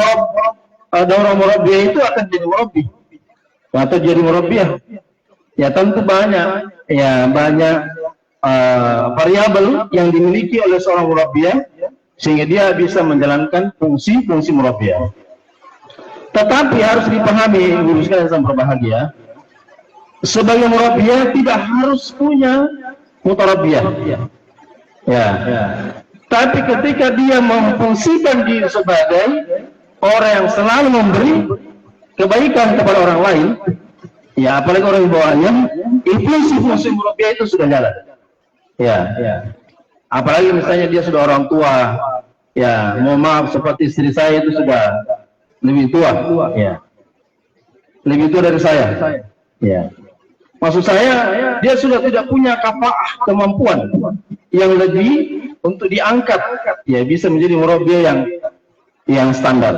daurah murabbiyah itu akan jadi murabbi atau jadi murabbiyah. Ya, tentu banyak, ya banyak variabel yang dimiliki oleh seorang murabbiyah sehingga dia bisa menjalankan fungsi-fungsi murabbiyah. Tetapi harus dipahami, guru sekalian yang berbahagia, sebagai murabbiyah tidak harus punya mutarabbiyah. Ya. Tapi ketika dia memfungsikan diri sebagai orang yang selalu memberi kebaikan kepada orang lain, ya apalagi orang di bawahnya, fungsi murabbiyah itu sudah jalan. Ya. Apalagi misalnya dia sudah orang tua, ya mohon maaf seperti istri saya itu sudah lebih tua, ya. Lebih tua dari saya. Ya. Maksud saya, dia sudah tidak punya kafaah kemampuan yang lebih untuk diangkat, ya bisa menjadi murabbiyah yang standar.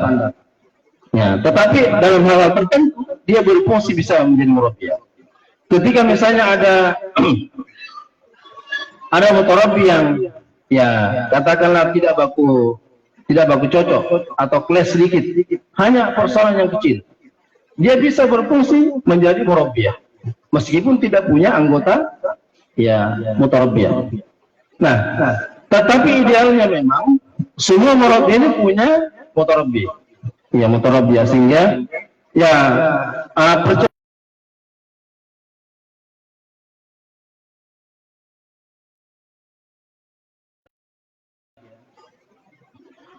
Ya, tetapi dalam hal tertentu dia berfungsi bisa menjadi murabbiyah. Ketika misalnya ada mutarabbi yang ya katakanlah tidak baku cocok atau clash sedikit, hanya persoalan yang kecil, dia bisa berfungsi menjadi murabbiyah meskipun tidak punya anggota ya mutarabbiyah. Nah, tetapi idealnya memang semua murabbiyah ini punya mutarabbi, ya mutarabbiyah, sehingga ya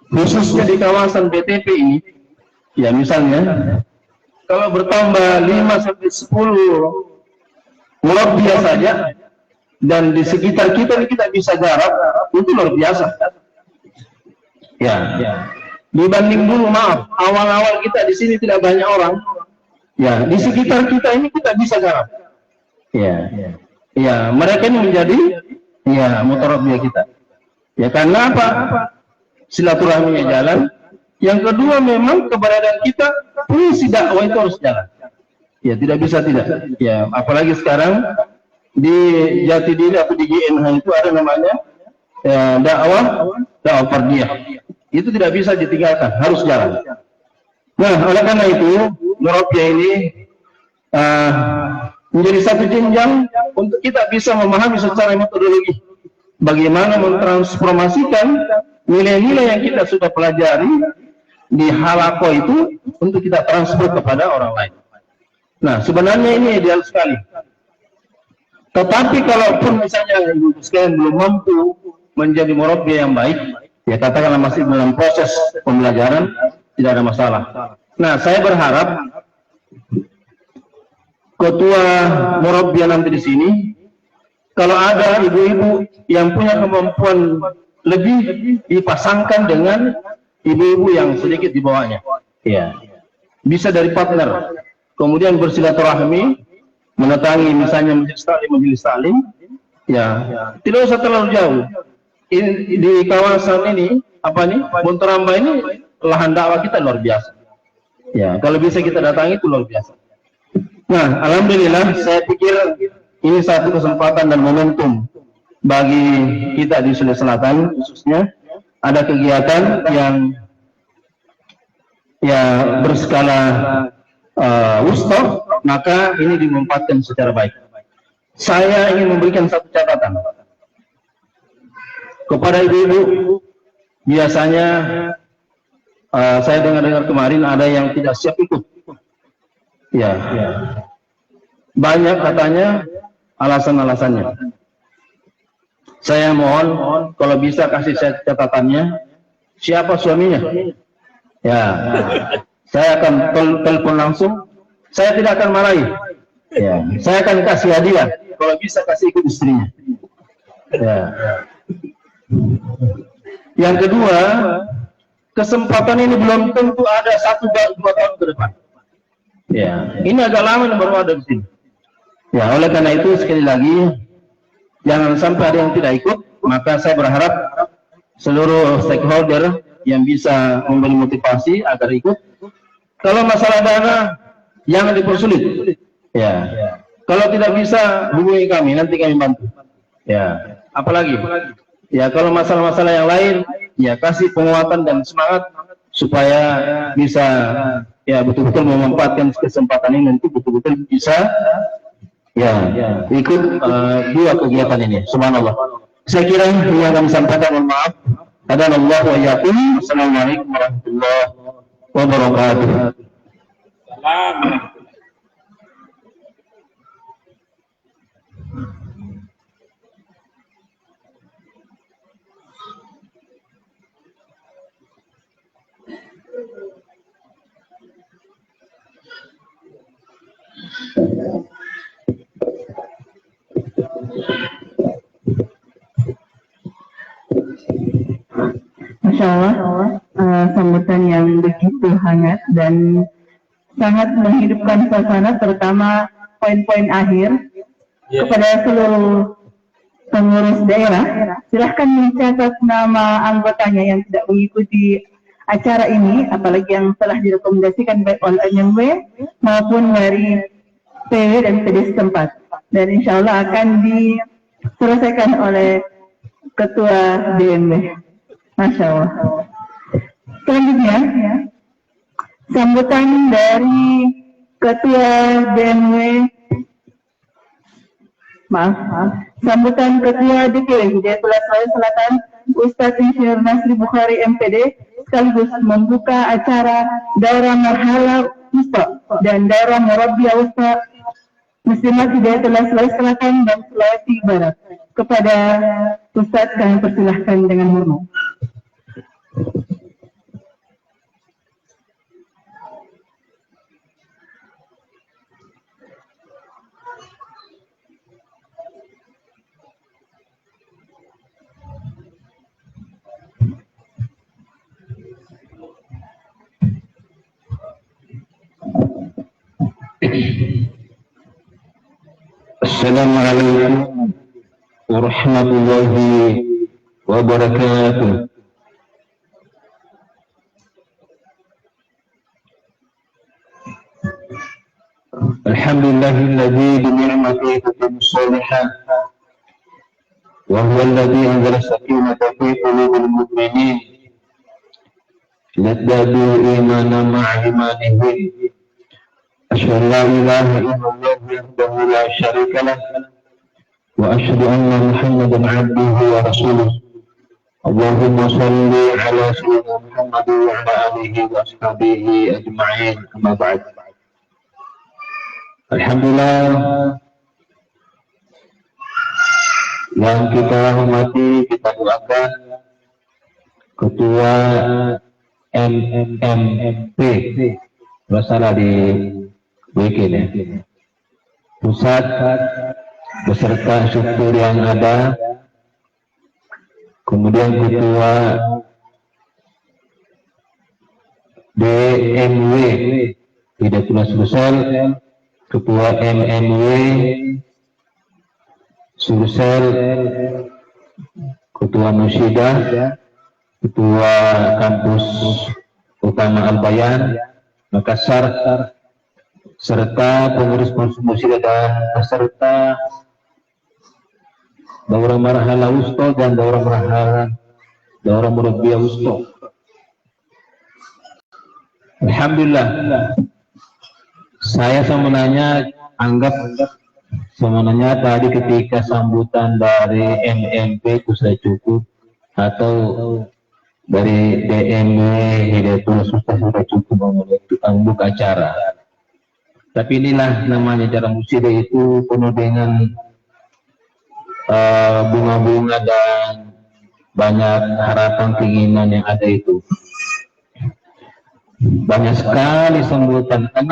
khususnya di kawasan BTP ini, ya misalnya kalau bertambah 5 sampai 10 murabbiyah saja dan di sekitar kita ini kita bisa garap, itu luar biasa. Ya. Dibanding dulu, maaf, awal-awal kita di sini tidak banyak orang, ya di sekitar kita ini kita bisa garap. Ya, mereka ini menjadi ya mutarabbiyah kita. Ya karena apa? Silaturahminya jalan. Yang kedua memang keberadaan kita fungsi dakwah itu harus jalan. Ya tidak bisa tidak. Ya apalagi sekarang di Jatidiri atau di GNH itu ada namanya ya, dakwah fardiyah. Itu tidak bisa ditinggalkan, harus jalan. Nah oleh karena itu murabbiyah ini menjadi satu jenjang untuk kita bisa memahami secara metodologi bagaimana mentransformasikan nilai-nilai yang kita sudah pelajari di halaqah itu untuk kita transfer kepada orang lain. Nah, sebenarnya ini ideal sekali. Tetapi kalaupun misalnya ibu sekalian belum mampu menjadi murabbiyah yang baik, ya katakanlah masih dalam proses pembelajaran, tidak ada masalah. Nah, saya berharap ketua murabbiyah nanti di sini, kalau ada ibu-ibu yang punya kemampuan lebih dipasangkan dengan ibu-ibu yang sedikit di bawahnya, ya bisa dari partner, kemudian bersilaturahmi, mendatangi misalnya majelis taklim, ya tidak usah terlalu jauh. Di kawasan ini Bunturamba ini lahan dakwah kita luar biasa. Ya kalau bisa kita datangi itu luar biasa. Nah alhamdulillah saya pikir ini satu kesempatan dan momentum bagi kita di Sulawesi Selatan, khususnya ada kegiatan yang ya berskala wusta, maka ini dimanfaatkan secara baik. Saya ingin memberikan satu catatan kepada ibu-ibu. Biasanya saya dengar kemarin ada yang tidak siap ikut. Ya. Banyak katanya alasan-alasannya. Saya mohon kalau bisa kasih saya catatannya, siapa suaminya. Ya, saya akan telepon langsung. Saya tidak akan marahi. Ya, saya akan kasih hadiah. Kalau bisa kasih ikut istrinya. Ya. Yang kedua, kesempatan ini belum tentu ada 1-2 tahun ke depan. Ya, ini agak lama baru ada di sini. Ya, oleh karena itu sekali lagi, jangan sampai ada yang tidak ikut, maka saya berharap seluruh stakeholder yang bisa memberi motivasi agar ikut. Kalau masalah dana, jangan dipersulit. Ya. Kalau tidak bisa, hubungi kami, nanti kami bantu. Ya. Apalagi? Ya, kalau masalah-masalah yang lain, ya kasih penguatan dan semangat supaya bisa ya betul-betul memanfaatkan kesempatan ini, nanti betul-betul bisa ya ikut dua kegiatan ini. Subhanallah. Saya kira ini yang kami sampaikan. Mohon maaf. Hadanallahu wa iyyakum. Assalamualaikum warahmatullahi wabarakatuh. Masya Allah, sambutan yang begitu hangat dan sangat menghidupkan suasana, terutama poin-poin akhir. Kepada seluruh pengurus daerah, silahkan mencatat nama anggotanya yang tidak mengikuti acara ini, apalagi yang telah direkomendasikan baik oleh NMW maupun dari PW dan PD setempat. Dan insya Allah akan diselesaikan oleh Ketua DMW. Masya Allah. Selanjutnya, sambutan dari Ketua DMW, sambutan Ketua DPW Hidayatullah Sulawesi Selatan, Ustadz Insinyur Nasri Bukhari MPD, sekaligus membuka acara Daurah Marhala Wusta dan Daurah Murabbiyah Wusta Muslimat Hidayatullah Sulawesi Selatan dan Sulawesi Barat. Kepada Ustadz kami persilahkan dengan hormat. Assalamualaikum warahmatullahi wabarakatuh. Alhamdulillahilladzi bi ni'matihi tatimmu shalihat wa huwa alladzi anzala sakinata fi qulubil mu'minin liyazdadu imanan ma'a imanihim. أشهد أن لا إله إلا الله وحده لا شريك له وأشهد أن محمدا عبده ورسوله. اللهم صل على سيدنا محمد وعلى آله وأصحابه أجمعين. أما بعد. Alhamdulillah, yang kita hormati, kita doakan Ketua MMP, bersalah di bikin ya, pusat beserta struktur yang ada, kemudian Ketua DMW Hidayatullah Sulsel, Ketua MMW Sulsel, Ketua Musyidah, Ketua Kampus Utama Al-Bayan Makassar, serta pengurus musyidah dan peserta Daurah Marhala Wusta dan Daurah Murabbiyah Wusta. Alhamdulillah, saya sebenarnya tadi ketika sambutan dari MMP itu saya cukup, atau dari DMW Hidayatullah sudah cukup membuka acara. Tapi inilah namanya acara musyidah, itu penuh dengan bunga-bunga dan banyak harapan keinginan yang ada itu. Banyak sekali sambutan, 6.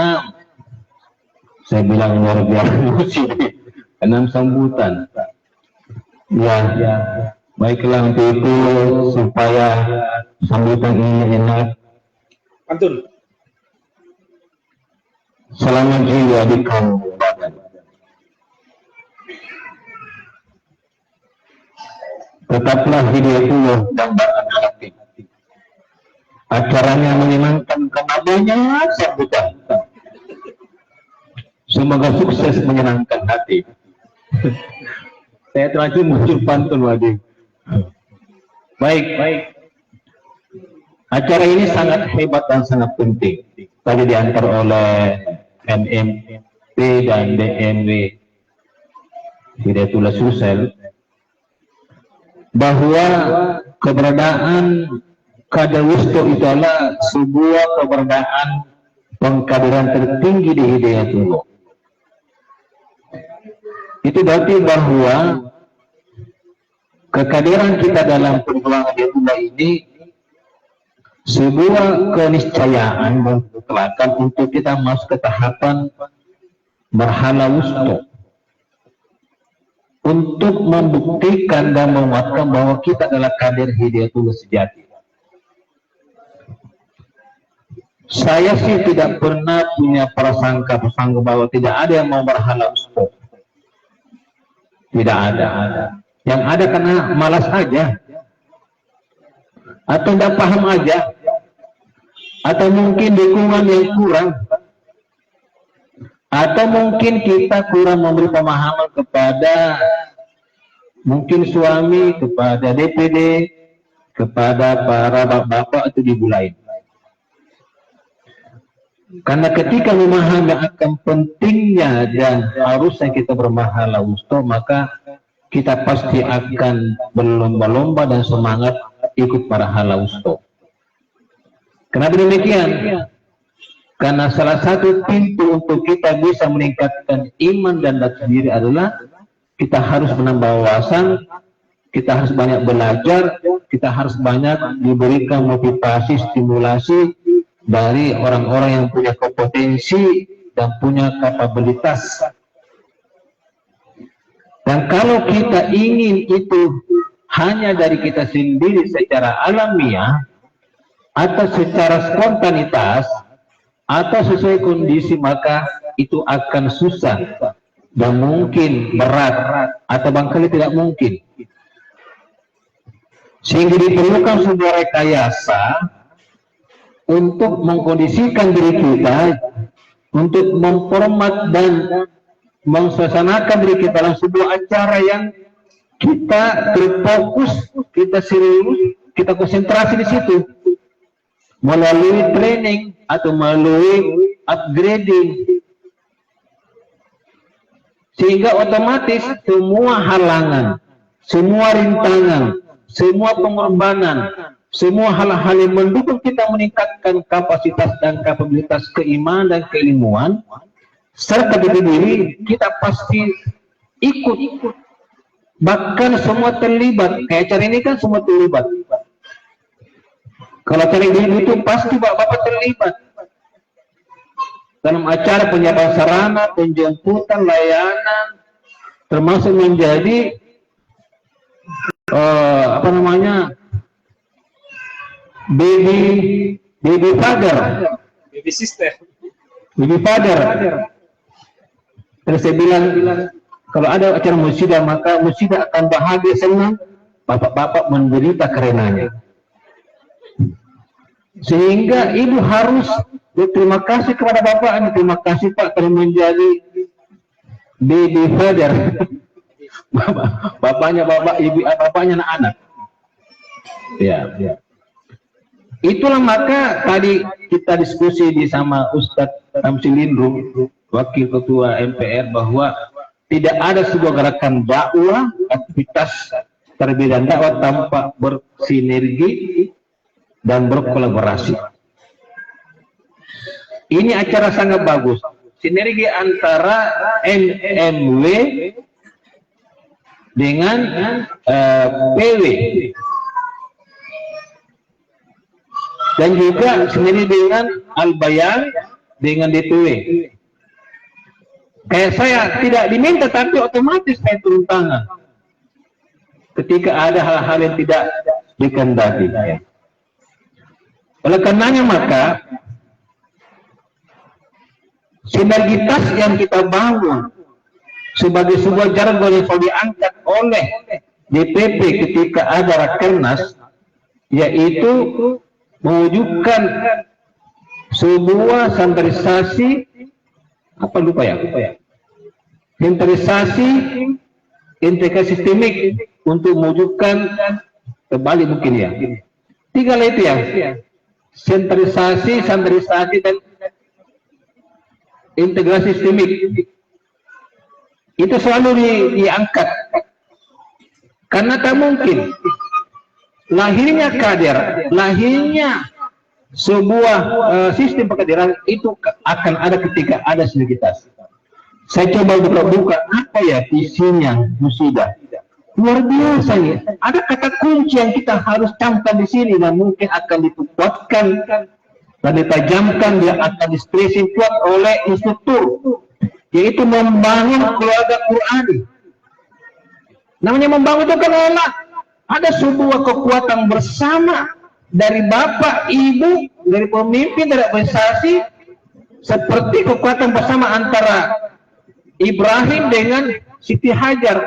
Saya bilang luar biasa musyidah, 6 sambutan. Ya. Baiklah, untuk itu supaya sambutan ini enak. Pantun. Selamat iyadikum badan. Tetaplah Hidayatullah dambakan hati. Acaranya menyenangkan karena banyak sambutan. Semoga sukses menyenangkan hati. Saya terakhir muncul pantun Wadi. Baik. Acara ini sangat hebat dan sangat penting. Tadi diantar oleh NMP dan DMW Hidayatullah Sulsel, bahwa keberadaan Kader Wusto itu adalah sebuah keberadaan pengkaderan tertinggi di Hidayatullah. Itu berarti bahwa kekaderan kita dalam perjuangan Hidayatullah ini sebuah keniscayaan dan kekelakan untuk kita masuk ke tahapan marhala wusto, untuk membuktikan dan menguatkan bahwa kita adalah kader Hidayatullah sejati. Saya sih tidak pernah punya prasangka bahwa tidak ada yang mau marhala wusto. Tidak ada. Yang ada karena malas aja, atau tidak paham aja, atau mungkin dukungan yang kurang, atau mungkin kita kurang memberi pemahaman kepada mungkin suami, kepada DPD, kepada para bapak-bapak atau ibu lain. Karena ketika memahami akan pentingnya dan harusnya kita bermahala wusto, maka kita pasti akan berlomba-lomba dan semangat ikut marhala wusto. Kenapa demikian? Karena salah satu pintu untuk kita bisa meningkatkan iman dan daya diri adalah kita harus menambah wawasan, kita harus banyak belajar, kita harus banyak diberikan motivasi, stimulasi dari orang-orang yang punya kompetensi dan punya kapabilitas. Dan kalau kita ingin itu hanya dari kita sendiri secara alamiah atau secara spontanitas atau sesuai kondisi, maka itu akan susah dan mungkin berat atau barangkali tidak mungkin. Sehingga diperlukan sebuah rekayasa untuk mengkondisikan diri kita, untuk memformat dan mensuasanakan diri kita dalam sebuah acara yang kita terfokus, kita serius, kita konsentrasi di situ melalui training atau melalui upgrading, sehingga otomatis semua halangan, semua rintangan, semua pengorbanan, semua hal-hal yang mendukung kita meningkatkan kapasitas dan kapabilitas keimanan dan keilmuan serta diri kita pasti ikut, bahkan semua terlibat. Kayak acara ini kan semua terlibat. Kalau acara ini itu pasti bapak terlibat dalam acara penyiapan sarana, penjemputan, layanan, termasuk menjadi baby father, baby sister, baby father. Terus saya bilang, kalau ada acara musyidah, maka musyidah akan bahagia, senang, bapak-bapak menderita karenanya. Sehingga ibu harus berterima kasih kepada bapak. Terima kasih Pak telah menjadi baby father. Bapaknya bapak, ibu bapaknya anak-anak. Ya. Itulah maka tadi kita diskusi sama Ustadz Tamsilindrum, Wakil Ketua MPR, bahwa tidak ada sebuah gerakan dakwah, aktivitas terbidan dakwah tanpa bersinergi dan berkolaborasi. Ini acara sangat bagus, sinergi antara MMW dengan PW, dan juga sinergi dengan Al-Bayan dengan DPW. Kayak saya tidak diminta, tapi otomatis saya turun tangan ketika ada hal-hal yang tidak dikehendaki. Oleh karenanya maka sinergitas yang kita bangun sebagai sebuah jargon yang selalu diangkat oleh DPP ketika ada rakernas, yaitu mewujudkan sebuah standarisasi standarisasi integrasi sistemik untuk mewujudkan kembali mungkin ya. Tiga itu ya, standarisasi dan integrasi sistemik. Itu selalu diangkat karena tak mungkin lahirnya kader, lahirnya sebuah sistem pengkaderan itu akan ada ketika ada sinergitas. Saya coba buka-buka apa ya visinya Musida. Luar biasa ya. Ada kata kunci yang kita harus camkan di sini dan mungkin akan dikuatkan dan ditajamkan, dia akan distresi kuat oleh instruktur, yaitu membangun keluarga Qurani. Namanya membangun itu kan enak. Ada sebuah kekuatan bersama dari bapak, ibu, dari pemimpin, dari organisasi, seperti kekuatan bersama antara Ibrahim dengan Siti Hajar,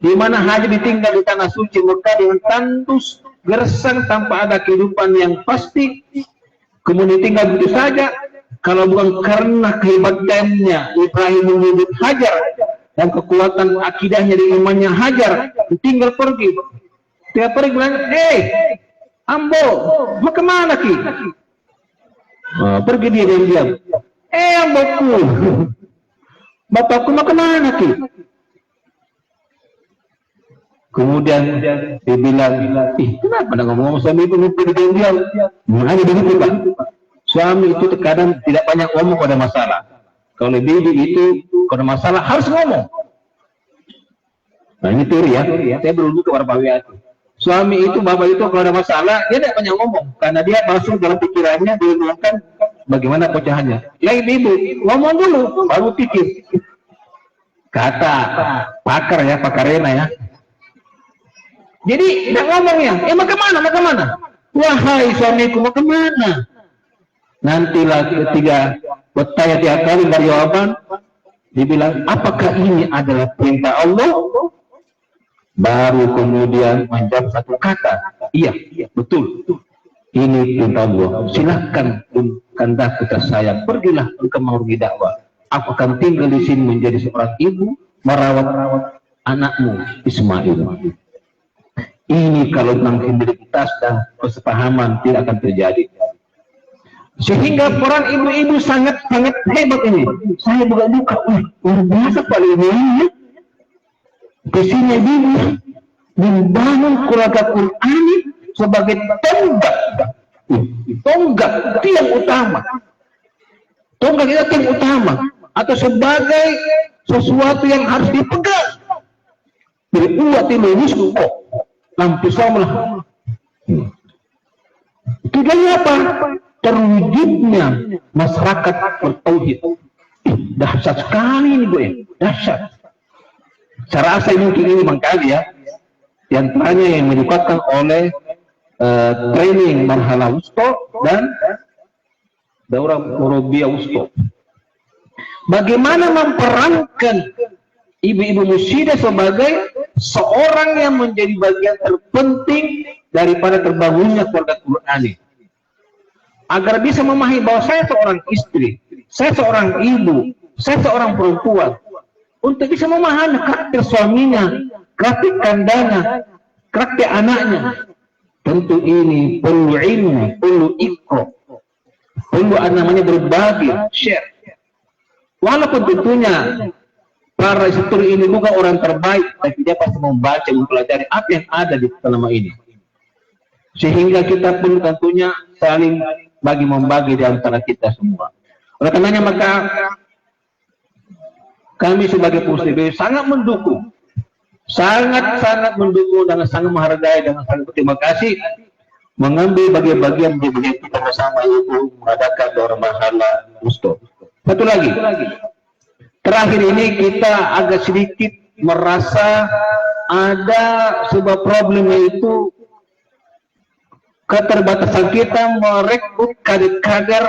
di mana Hajar ditinggal di tanah suci Mekah dengan tandus gersang tanpa ada kehidupan yang pasti, kemudian tinggal begitu saja. Kalau bukan karena kehebatannya Ibrahim menyebut Hajar dan kekuatan akidahnya di imannya Hajar, tinggal pergi. Dia pergi bilang, Ambo, mau kemana ki? Pergi dia diam-diam. Amboku, bapakku mau kemana ki? Kemudian dia bilang, kenapa anda ngomong suami itu pergi diam-diam? Hanya begitu Pak. Suami itu terkadang tidak banyak ngomong pada masalah. Kalau bibi itu kalau masalah harus ngomong. Nah ini teori ya. Saya belum buka warna itu. Suami itu, bapak itu kalau ada masalah dia tidak banyak ngomong karena dia masuk dalam pikirannya, dia bilang bagaimana pecahannya. Ya ibu ngomong dulu baru pikir. Kata pakar ya, pakarena ya. Jadi tidak ngomongnya. Mau kemana? Wahai suamiku mau kemana? Nantilah ketiga bertanya tiap kali dari jawaban, dibilang apakah ini adalah perintah Allah? Baru kemudian menjawab satu kata, iya betul, ini perintah Allah. Silahkan kanda kita sayang, pergilah engkau mengurusi dakwah. Aku akan tinggal di sini menjadi seorang ibu merawat anakmu Ismail. Ini kalau tentang identitas dan kesepahaman tidak akan terjadi. Sehingga peran ibu-ibu sangat hebat ini. Saya buka-buka, luar biasa Pak ini ya. Visinya ibu membangun keluarga Qurani sebagai tonggak tiang utama. Tonggak itu tiang utama atau sebagai sesuatu yang harus dipegang. Dari umat Indonesia lampu sama. Tujuannya apa? Terwujudnya masyarakat bertauhid. Dahsyat sekali ini Bu ya, dahsyat. Saya rasa mungkin ini mengkali ya, diantaranya yang didapatkan oleh training marhala wusto dan daurah murabbiah wusto. Bagaimana memperankan ibu-ibu musyidah sebagai seorang yang menjadi bagian terpenting daripada terbangunnya keluarga Qurani. Agar bisa memahami bahwa saya seorang istri, saya seorang ibu, saya seorang perempuan, untuk bisa memahami karakter suaminya, karakter kandanya, karakter anaknya. Tentu ini perlu ilmu, perlu ikro, perlu namanya berbagi, share. Walaupun tentunya para instruktur ini bukan orang terbaik, tapi dia pasti membaca, mempelajari apa yang ada di selama ini. Sehingga kita pun tentunya saling bagi membagi di antara kita semua. Oleh karenanya maka kami sebagai muslim sangat mendukung, sangat mendukung dan sangat menghargai dan sangat berterima kasih mengambil bagian-bagian di bagian kita bersama itu mengadakan daurah marhala wusto. Satu lagi, terakhir ini kita agak sedikit merasa ada sebuah problem, yaitu keterbatasan kita merekrut kader-kader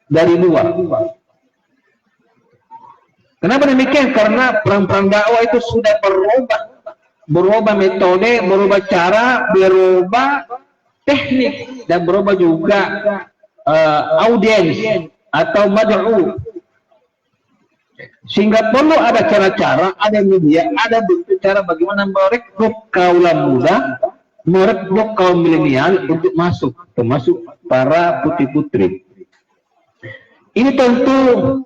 dari luar. Kenapa demikian? Karena perang-perang dakwah itu sudah berubah berubah metode, berubah cara, berubah teknik, dan berubah juga audiens atau mad'u. Sehingga perlu ada cara-cara, ada media, ada bentuk cara bagaimana merekrut kaum muda, merekrut kaum milenial untuk masuk, termasuk para putri-putri. Ini tentu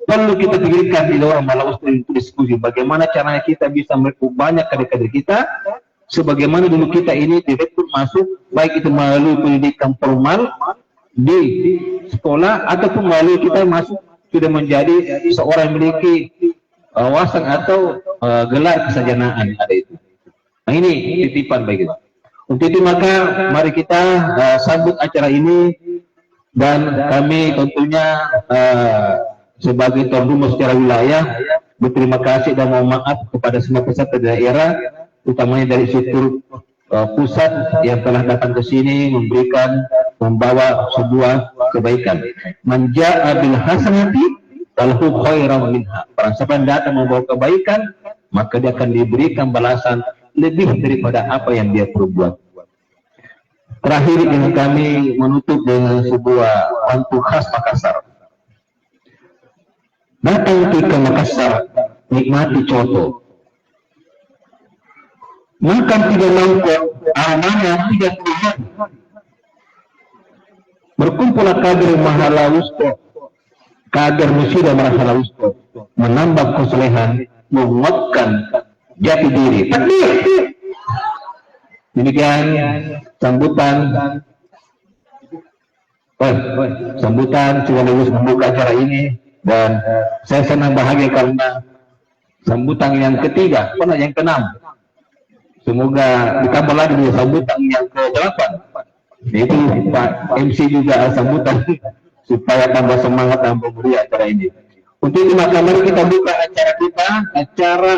perlu kita pikirkan di dalam Malam Ustaz untuk diskusi bagaimana caranya kita bisa merekrut banyak kader-kader kita, sebagaimana dulu kita ini direkrut masuk, baik itu melalui pendidikan formal di sekolah ataupun melalui kita masuk sudah menjadi seorang yang memiliki wawasan atau gelar kesarjanaan ada itu. Nah, ini titipan bagi kita. Untuk itu maka mari kita sambut acara ini, dan kami tentunya sebagai tuan rumah secara wilayah berterima kasih dan mohon maaf kepada semua peserta daerah, utamanya dari struktur pusat yang telah datang ke sini membawa sebuah kebaikan. Man jaa bil hasanati falahu khairan minha. Barang siapa yang datang membawa kebaikan, maka dia akan diberikan balasan lebih daripada apa yang dia perbuat. Terakhir yang kami menutup dengan sebuah pantun khas Makassar. Datang ke Makassar, nikmati coto. Makan 3 mangkok, amanah 3 Tuhan. Berkumpullah kader Mahalausto, kader Musida Mahalausto, menambah kesolehan, menguatkan jati diri. Takbir. Demikian sambutan sekaligus membuka acara ini, dan saya senang bahagia karena sambutan yang ketiga, yang ke-6. Semoga ditambah lagi di sambutan yang ke-8. Itu Pak MC juga sambutan supaya tambah semangat dan meriah acara ini. Untuk itu maka mari kita buka acara kita, acara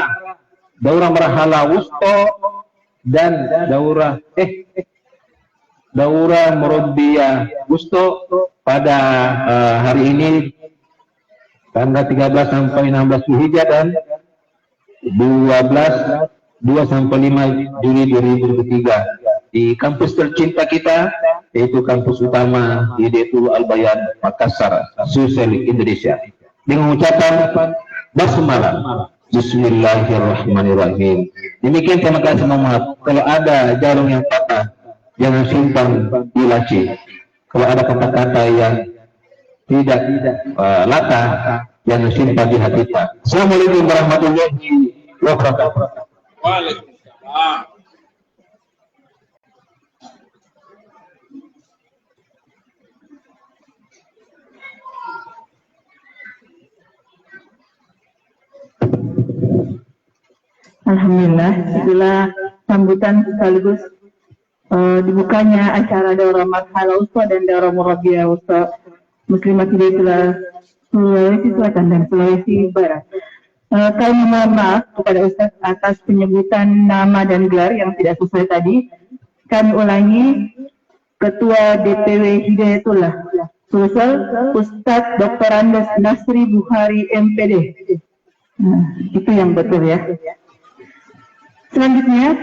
Daurah Marhala Wusto dan Daurah Murabbiyah Wusto pada hari ini tanggal 13 sampai 16 Zulhijjah dan 2 sampai 5 Juli 2023 di kampus tercinta kita, yaitu kampus utama di Hidayatul Al-Bayan Makassar, Sulsel, Indonesia. Dengan ucapan basmalah, Bismillahirrahmanirrahim. Demikian, terima kasih, maaf. Kalau ada jarum yang patah, jangan simpan di laci. Kalau ada kata-kata yang tidak latah, jangan simpan di hati kita. Assalamualaikum warahmatullahi wabarakatuh. Waalaikumsalam. Alhamdulillah, itulah sambutan sekaligus dibukanya acara Daurah Marhala Wusta dan Daurah Murabbiyah Wusta Muslimat Hidayatul Sulawesi Selatan dan Sulawesi Barat. Kami mohon maaf kepada Ustaz atas penyebutan nama dan gelar yang tidak sesuai tadi. Kami ulangi, Ketua DPW Hidayatullah Sulsel, Ustaz Dr. Andes Nasri Bukhari MPD. Itu yang betul ya. Selanjutnya,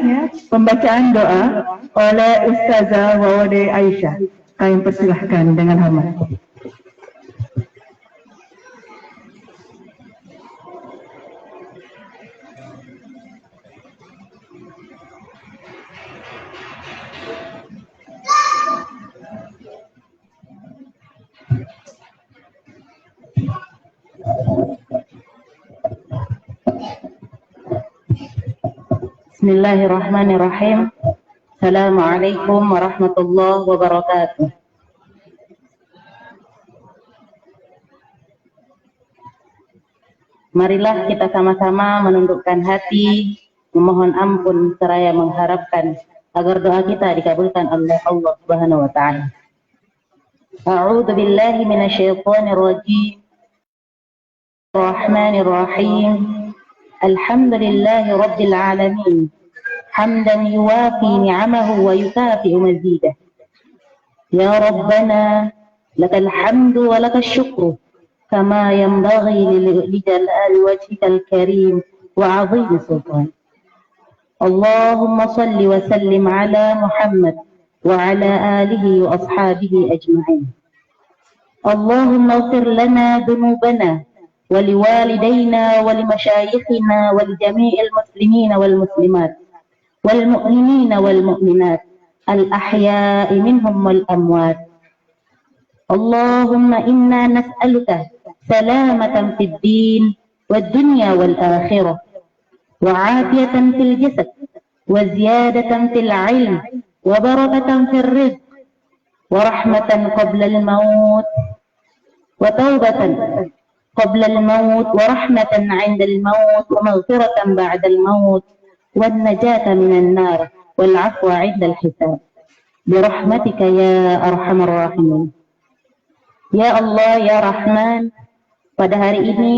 pembacaan doa oleh Ustazah Wawade Aisyah. Kami persilahkan dengan hormat. Bismillahirrahmanirrahim. Assalamualaikum warahmatullahi wabarakatuh. Marilah kita sama-sama menundukkan hati, memohon ampun seraya mengharapkan agar doa kita dikabulkan oleh Allah Subhanahu wa taala. A'udzu billahi minasyaitonir rajim. Rahmanirrahim. Alhamdulillahi rabbil alamin. Hamdan yuwafi ni'amahu wa yukafi'u mazidah. Ya Rabbana lakal hamdu wa lakal syukru kama yanbaghi li jalali wajhikal karim wa 'azimi sultan. اللهم صل وسلم على محمد وعلى آله وأصحابه أجمعين. اللهم اغفر لنا ذنوبنا ولوالدينا ولمشايخنا ولجميع المسلمين والمسلمات والمؤمنين والمؤمنات الأحياء منهم والأموات. اللهم إنا نسألك سلامة في الدين والدنيا والآخرة، وعافية في الجسد، وزيادة في العلم، وبركة في الرزق، ورحمة قبل الموت، وتوبة قبل الموت، ورحمة عند الموت، ومغفرة بعد الموت، والنجاة من النار، والعفو عند الحساب، برحمتك يا أرحم الراحمين. Ya Allah, ya Rahman, pada hari ini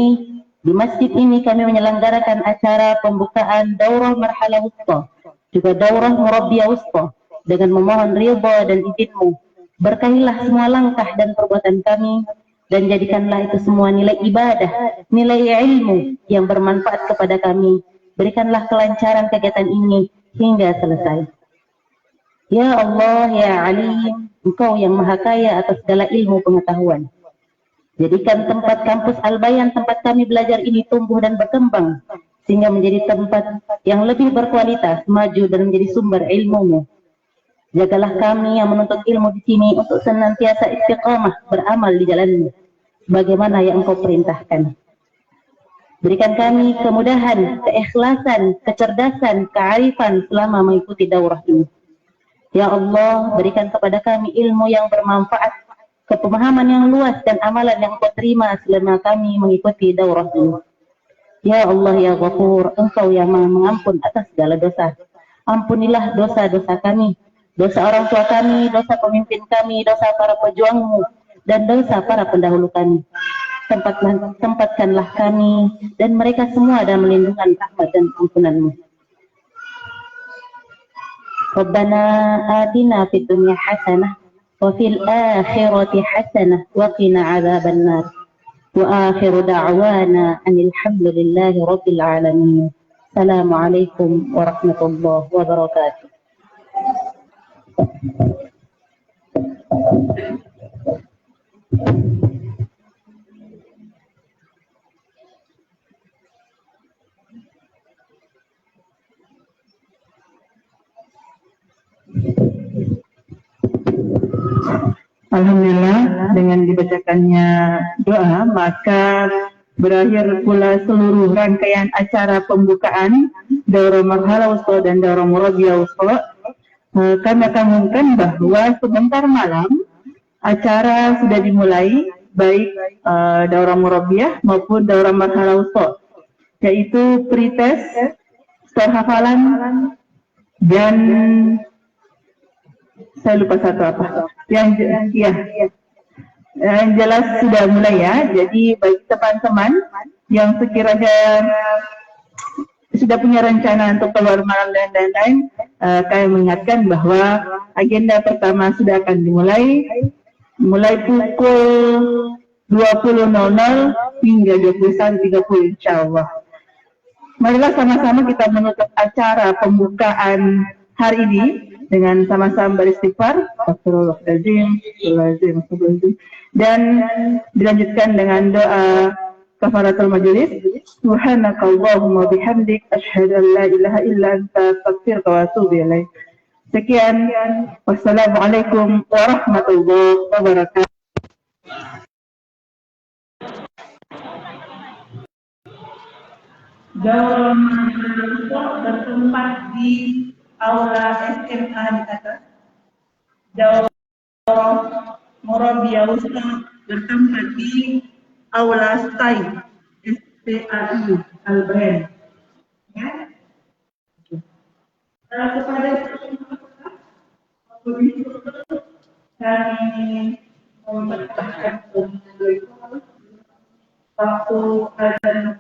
di masjid ini kami menyelenggarakan acara pembukaan Daurah Marhalah Wusta, juga Daurah Murabbiyah Wusta, dengan memohon ridha dan izin-Mu. Berkahilah semua langkah dan perbuatan kami, dan jadikanlah itu semua nilai ibadah, nilai ilmu yang bermanfaat kepada kami. Berikanlah kelancaran kegiatan ini hingga selesai. Ya Allah, ya Alim, Engkau yang maha kaya atas segala ilmu pengetahuan. Jadikan tempat kampus Al-Bayan, tempat kami belajar ini tumbuh dan berkembang, sehingga menjadi tempat yang lebih berkualitas, maju dan menjadi sumber ilmu-Mu. Jagalah kami yang menuntut ilmu di sini untuk senantiasa istiqamah beramal di jalan-Mu, bagaimana yang Engkau perintahkan. Berikan kami kemudahan, keikhlasan, kecerdasan, kearifan selama mengikuti daurah ini. Ya Allah, berikan kepada kami ilmu yang bermanfaat, kepemahaman yang luas, dan amalan yang Kau terima selama kami mengikuti daurah ini. Ya Allah, ya Ghafur, Engkau yang Maha mengampun atas segala dosa. Ampunilah dosa-dosa kami, dosa orang tua kami, dosa pemimpin kami, dosa para pejuang-Mu, dan dosa para pendahulu kami. Tempatkanlah kami dan mereka semua dalam lindungan rahmat dan ampunan-Mu. Rabbana atina fid dunya hasanah wa fil akhirati hasanah wa qina adzaban nar. Wa akhiru da'wana anil hamdulillahi rabbil alamin. Assalamualaikum warahmatullahi wabarakatuh. Alhamdulillah, dengan dibacakannya doa, maka berakhir pula seluruh rangkaian acara pembukaan Daurah Marhalah Wusta dan Daurah Murabbiyah Wusta. Kami akan mengumumkan bahwa sebentar malam acara sudah dimulai, baik Daurah Murabbiyah maupun Daurah Marhalah Wusta, yaitu pretest, start hafalan, dan saya lupa satu apa. Yang jelas sudah mulai ya. Jadi bagi teman-teman yang sekiranya sudah punya rencana untuk keluar malam dan lain-lain, kami mengingatkan bahwa agenda pertama sudah akan dimulai, mulai pukul 20.00 hingga 21.30 insyaallah. Marilah sama-sama kita menutup acara pembukaan hari ini dengan sama-sama beristighfar, astagfirullahaladzim, dan dilanjutkan dengan doa kafaratul majelis. Subhanakallahumma bihamdik, asyhadu an la ilaha illa anta, astaghfiruka wa atubu ilaik. Sekian, wassalamualaikum warahmatullahi wabarakatuh. Daurah bertempat di Aula SMA di atas. Daurah Murabbiyah Wusta bertempat di Aula STAI STAI Al-Bayan. Ya. Kepada kami mengucapkan waktu azan